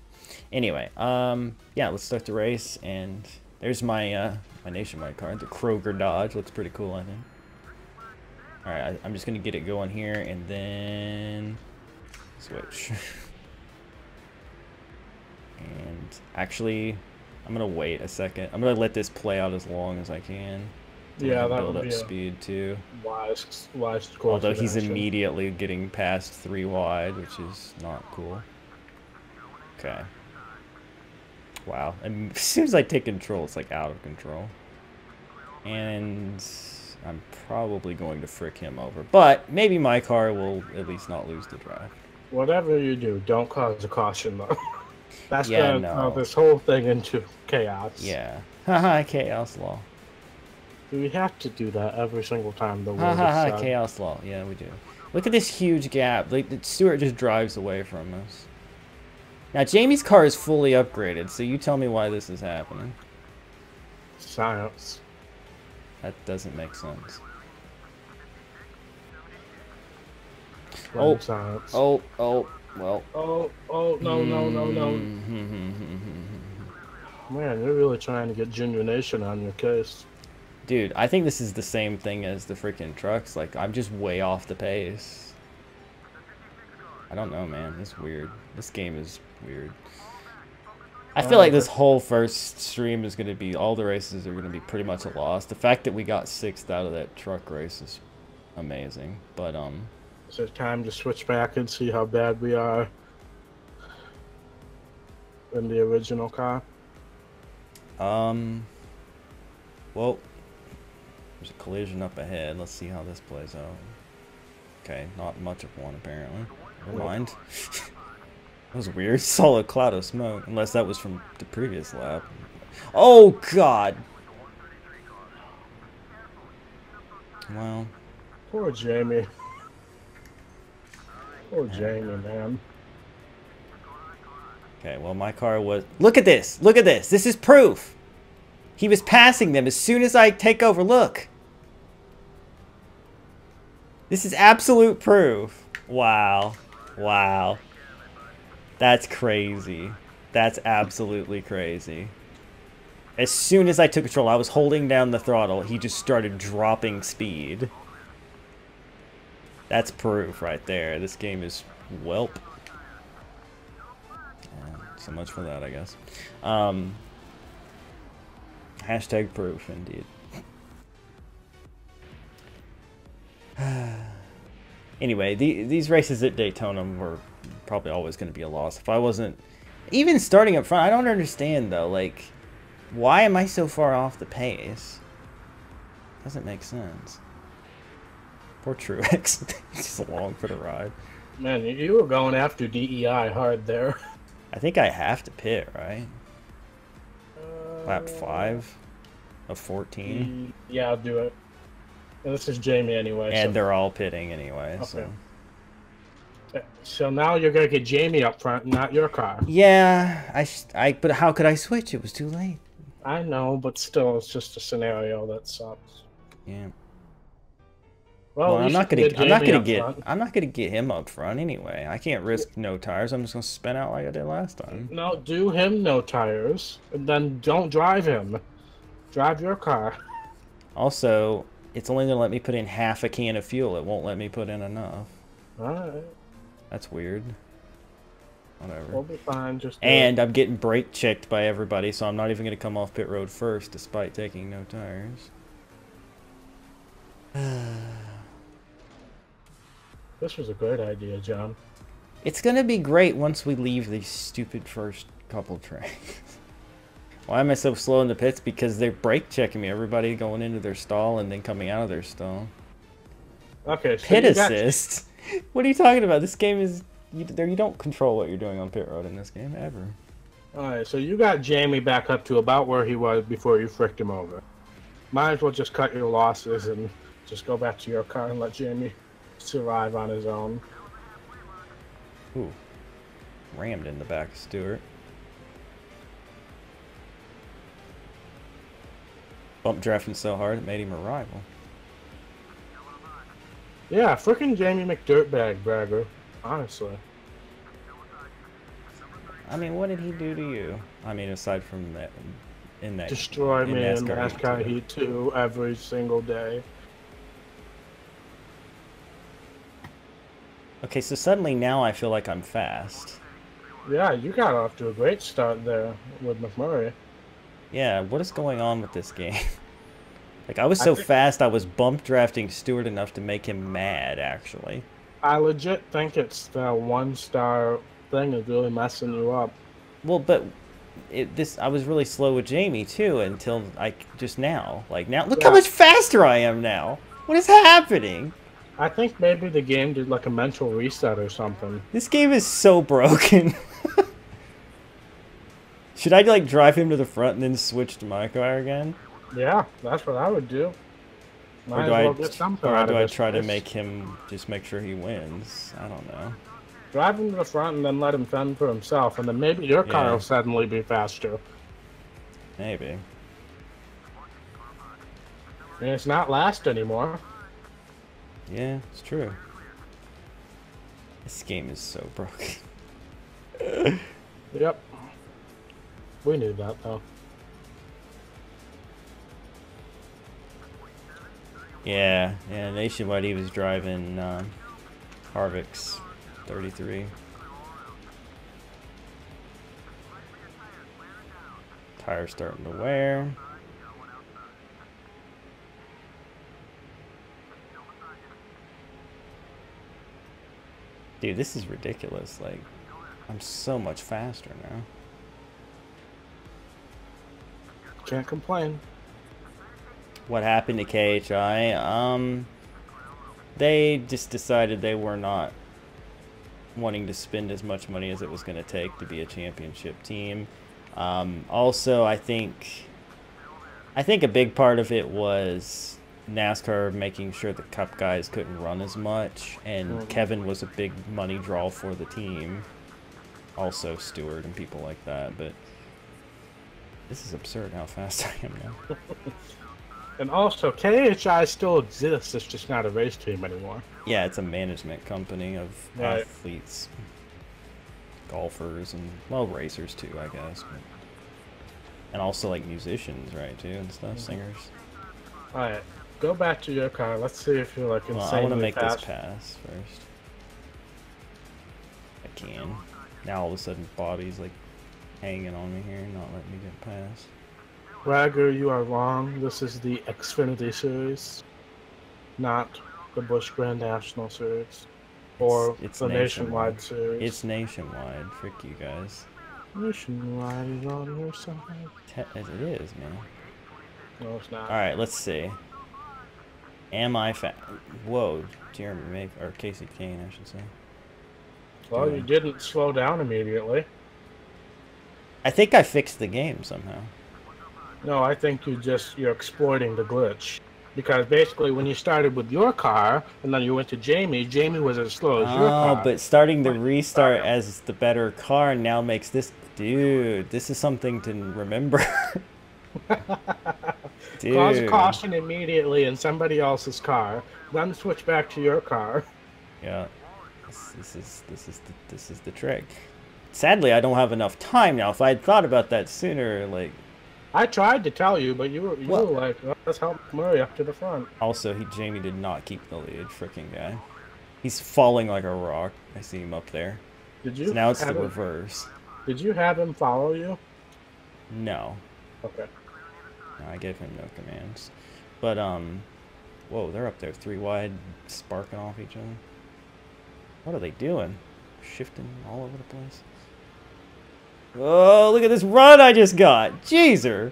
Anyway, yeah, let's start the race. And there's my my nationwide card, the Kroger Dodge. Looks pretty cool, I think. All right, I'm just gonna get it going here and then switch. And actually, I'm gonna wait a second. I'm gonna let this play out as long as I can. Yeah, that build would up be speed too. Wise course. Although he's immediately getting past 3 wide, which is not cool. Okay. Wow. And as soon as I take control, it's like out of control. And I'm probably going to frick him over. But maybe my car will at least not lose the drive. Whatever you do, don't cause a caution though. That's yeah, gonna throw this whole thing into chaos. Yeah. Haha, chaos law. Do we have to do that every single time the word is said? Chaos law. Yeah, we do. Look at this huge gap. Like, Stuart just drives away from us. Now, Jamie's car is fully upgraded, so you tell me why this is happening. Science. That doesn't make sense. Science. Well. Oh, no. Man, you're really trying to get Junior Nation on your case. Dude, I think this is the same thing as the freaking trucks. Like, I'm just way off the pace. I don't know, man. It's weird. This game is weird. I feel like this whole first stream is going to be... All the races are going to be pretty much a loss. The fact that we got 6th out of that truck race is amazing. But, Is it time to switch back and see how bad we are in the original car? Well... There's a collision up ahead. Let's see how this plays out. Okay, not much of one apparently. Never mind. That was weird. Saw a cloud of smoke. Unless that was from the previous lap. Oh god! Well. Poor Jamie. Poor Jamie, man. Okay, well my car was... Look at this! Look at this! This is proof! He was passing them as soon as I take over. Look. This is absolute proof. Wow. Wow. That's crazy. That's absolutely crazy. As soon as I took control, I was holding down the throttle. He just started dropping speed. That's proof right there. This game is welp. So much for that, I guess. Hashtag proof, indeed. Anyway, these races at Daytona were probably always going to be a loss. If I wasn't... Even starting up front, I don't understand, though. Like, why am I so far off the pace? Doesn't make sense. Poor Truex. He's just along for the ride. Man, you were going after DEI hard there. I think I have to pit, right? Lap 5 of 14. Yeah, I'll do it. And this is Jamie anyway. And so. they're all pitting anyway, Okay. so... So now you're gonna get Jamie up front, not your car. Yeah, but how could I switch? It was too late. I know, but still, it's just a scenario that sucks. Yeah. Well, I'm not gonna get him up front anyway. I can't risk no tires. I'm just gonna spin out like I did last time. No, do him no tires, and then don't drive him. Drive your car. Also, it's only gonna let me put in half a can of fuel. It won't let me put in enough. All right. That's weird. Whatever. We'll be fine. Just and I'm getting brake checked by everybody, so I'm not even gonna come off pit road first, despite taking no tires. This was a great idea, John. It's gonna be great once we leave these stupid first couple tracks. Why am I so slow in the pits? Because they're brake checking me. Everybody going into their stall and then coming out of their stall. Okay, so pit assist? What are you talking about? This game is... You don't control what you're doing on pit road in this game, ever. Alright, so you got Jamie back up to about where he was before you fricked him over. Might as well just cut your losses and just go back to your car and let Jamie survive on his own. Ooh. Rammed in the back of Stewart. Bump drafting so hard it made him a rival. Yeah, frickin' Jamie McDirtbag bragger, honestly. I mean, what did he do to you? I mean, aside from that, destroy me in NASCAR Heat 2 every single day. Okay, so suddenly now I feel like I'm fast. Yeah, you got off to a great start there with McMurray. Yeah, what is going on with this game? Like, I was so fast, I was bump drafting Stewart enough to make him mad, actually. I legit think it's the one-star thing is really messing you up. Well, but I was really slow with Jamie, too, until, just now. Like, now, look how much faster I am now! What is happening? I think maybe the game did, like, a mental reset or something. This game is so broken. Should I, like, drive him to the front and then switch to my car again? Yeah, that's what I would do. Or do I try to make him just make sure he wins? I don't know. Drive him to the front and then let him fend for himself, and then maybe your car will suddenly be faster. Maybe. And it's not last anymore. Yeah, it's true. This game is so broken. Yep. We knew that, though. Yeah, Nationwide he was driving Harvick's 33. Tires starting to wear. Dude, this is ridiculous. Like, I'm so much faster now. Can't complain. What happened to KHI? They just decided they were not wanting to spend as much money as it was going to take to be a championship team. Also, I think a big part of it was NASCAR making sure the Cup guys couldn't run as much, and Kevin was a big money draw for the team. Also Stewart and people like that, but this is absurd how fast I am now. And also, KHI still exists, it's just not a race team anymore. Yeah, it's a management company of athletes, golfers, and, well, racers too, I guess. But, and also, like, musicians, right, too, and stuff, singers. Alright, go back to your car. Let's see if you're, like, insanely fast. I want to make this pass first. I can. Now, all of a sudden, Bobby's, like, hanging on me here, not letting me get past. Ragger, you are wrong. This is the Xfinity Series, not the Busch Grand National Series, or the Nationwide Series. It's nationwide. Frick you guys. Nationwide is on your side. It is, man. No, it's not. Alright, let's see. Am I fat? Whoa, Jeremy Make or Casey Kane, I should say. Well, you didn't slow down immediately. I think I fixed the game somehow. No, I think you're exploiting the glitch. Because basically when you started with your car and then you went to Jamie, Jamie was as slow as your car. Oh, but starting the restart as the better car now makes this... Dude, this is something to remember. Dude. Cause a caution immediately in somebody else's car, then switch back to your car. Yeah. This is the trick. Sadly, I don't have enough time now. If I had thought about that sooner, like... I tried to tell you, but you were like, oh, let's help Murray up to the front. Also, Jamie did not keep the lead, freaking guy. He's falling like a rock. I see him up there. Did you? So now it's the reverse. Did you have him follow you? No. Okay. No, I gave him no commands. But, whoa, they're up there 3 wide, sparking off each other. What are they doing? Shifting all over the place. Oh, look at this run I just got! Jeezer!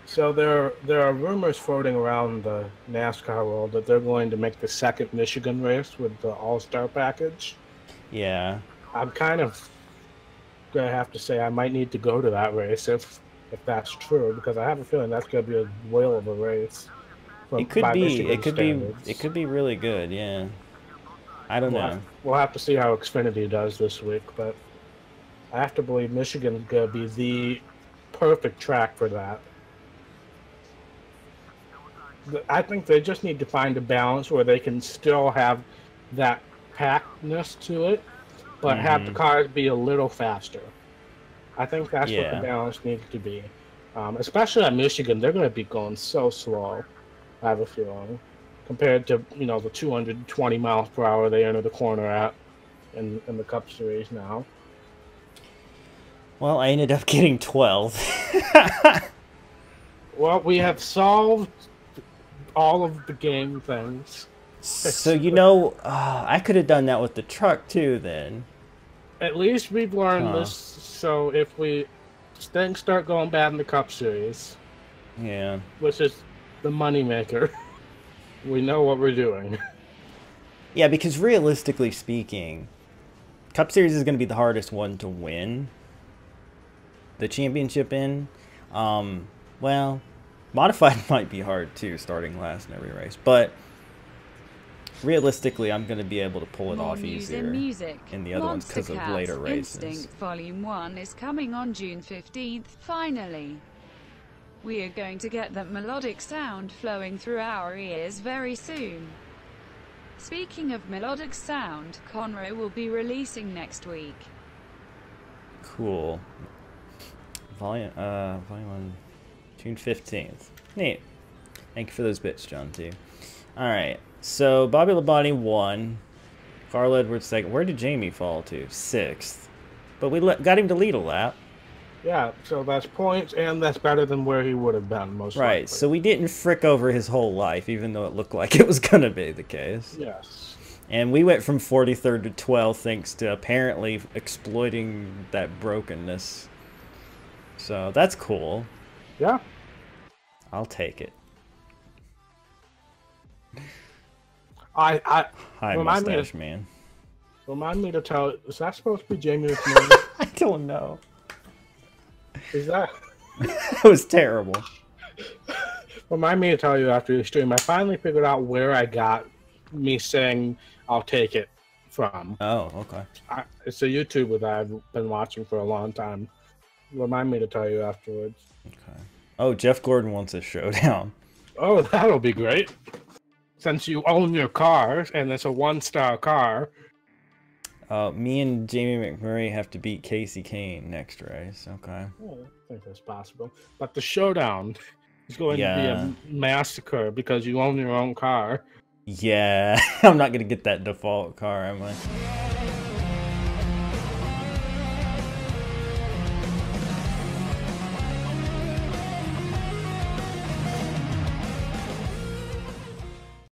So there are rumors floating around the NASCAR world that they're going to make the second Michigan race with the All-Star package. Yeah. I'm kind of gonna have to say I might need to go to that race if that's true, because I have a feeling that's gonna be a whale of a race. It could be. It could be really good. Yeah. I don't know. We'll have to see how Xfinity does this week, but I have to believe Michigan's gonna be the perfect track for that. I think they just need to find a balance where they can still have that packedness to it, but have the cars be a little faster. I think that's what the balance needs to be. Especially at Michigan, they're going to be going so slow, I have a feeling, compared to, you know, the 220 miles per hour they enter the corner at in the Cup Series now. Well, I ended up getting 12. Well, we have solved all of the game things. So, you know, I could have done that with the truck, too, then. At least we've learned this, so if things start going bad in the Cup Series, which is the moneymaker, we know what we're doing. Yeah, because realistically speaking, Cup Series is going to be the hardest one to win the championship in. Well, modified might be hard, too, starting last in every race, but realistically, I'm going to be able to pull it off easier in the other ones because of later races. Instinct Volume 1 is coming on June 15th, finally. We are going to get that melodic sound flowing through our ears very soon. Speaking of melodic sound, Conroe will be releasing next week. Cool. Volume 1, June 15th. Neat. Thank you for those bits, John, too. Alright. So, Bobby Labonte won. Carl Edwards second. Where did Jamie fall to? 6th. But we got him to lead a lap. Yeah, so that's points, and that's better than where he would have been, most likely. Right, so we didn't frick over his whole life, even though it looked like it was going to be the case. Yes. And we went from 43rd to 12th thanks to apparently exploiting that brokenness. So, that's cool. Yeah. I'll take it. Hi, mustache man. Remind me to tell. Is that supposed to be Jamie this morning? I don't know. Is that? It was terrible. Remind me to tell you after the stream. I finally figured out where I got me saying "I'll take it" from. Oh, okay. It's a YouTuber that I've been watching for a long time. Remind me to tell you afterwards. Okay. Oh, Jeff Gordon wants a showdown. Oh, that'll be great. Since you own your car, and it's a 1-star car. Me and Jamie McMurray have to beat Casey Kane next race. Okay. Oh, I think that's possible. But the showdown is going to be a massacre because you own your own car. Yeah. I'm not going to get that default car, am I?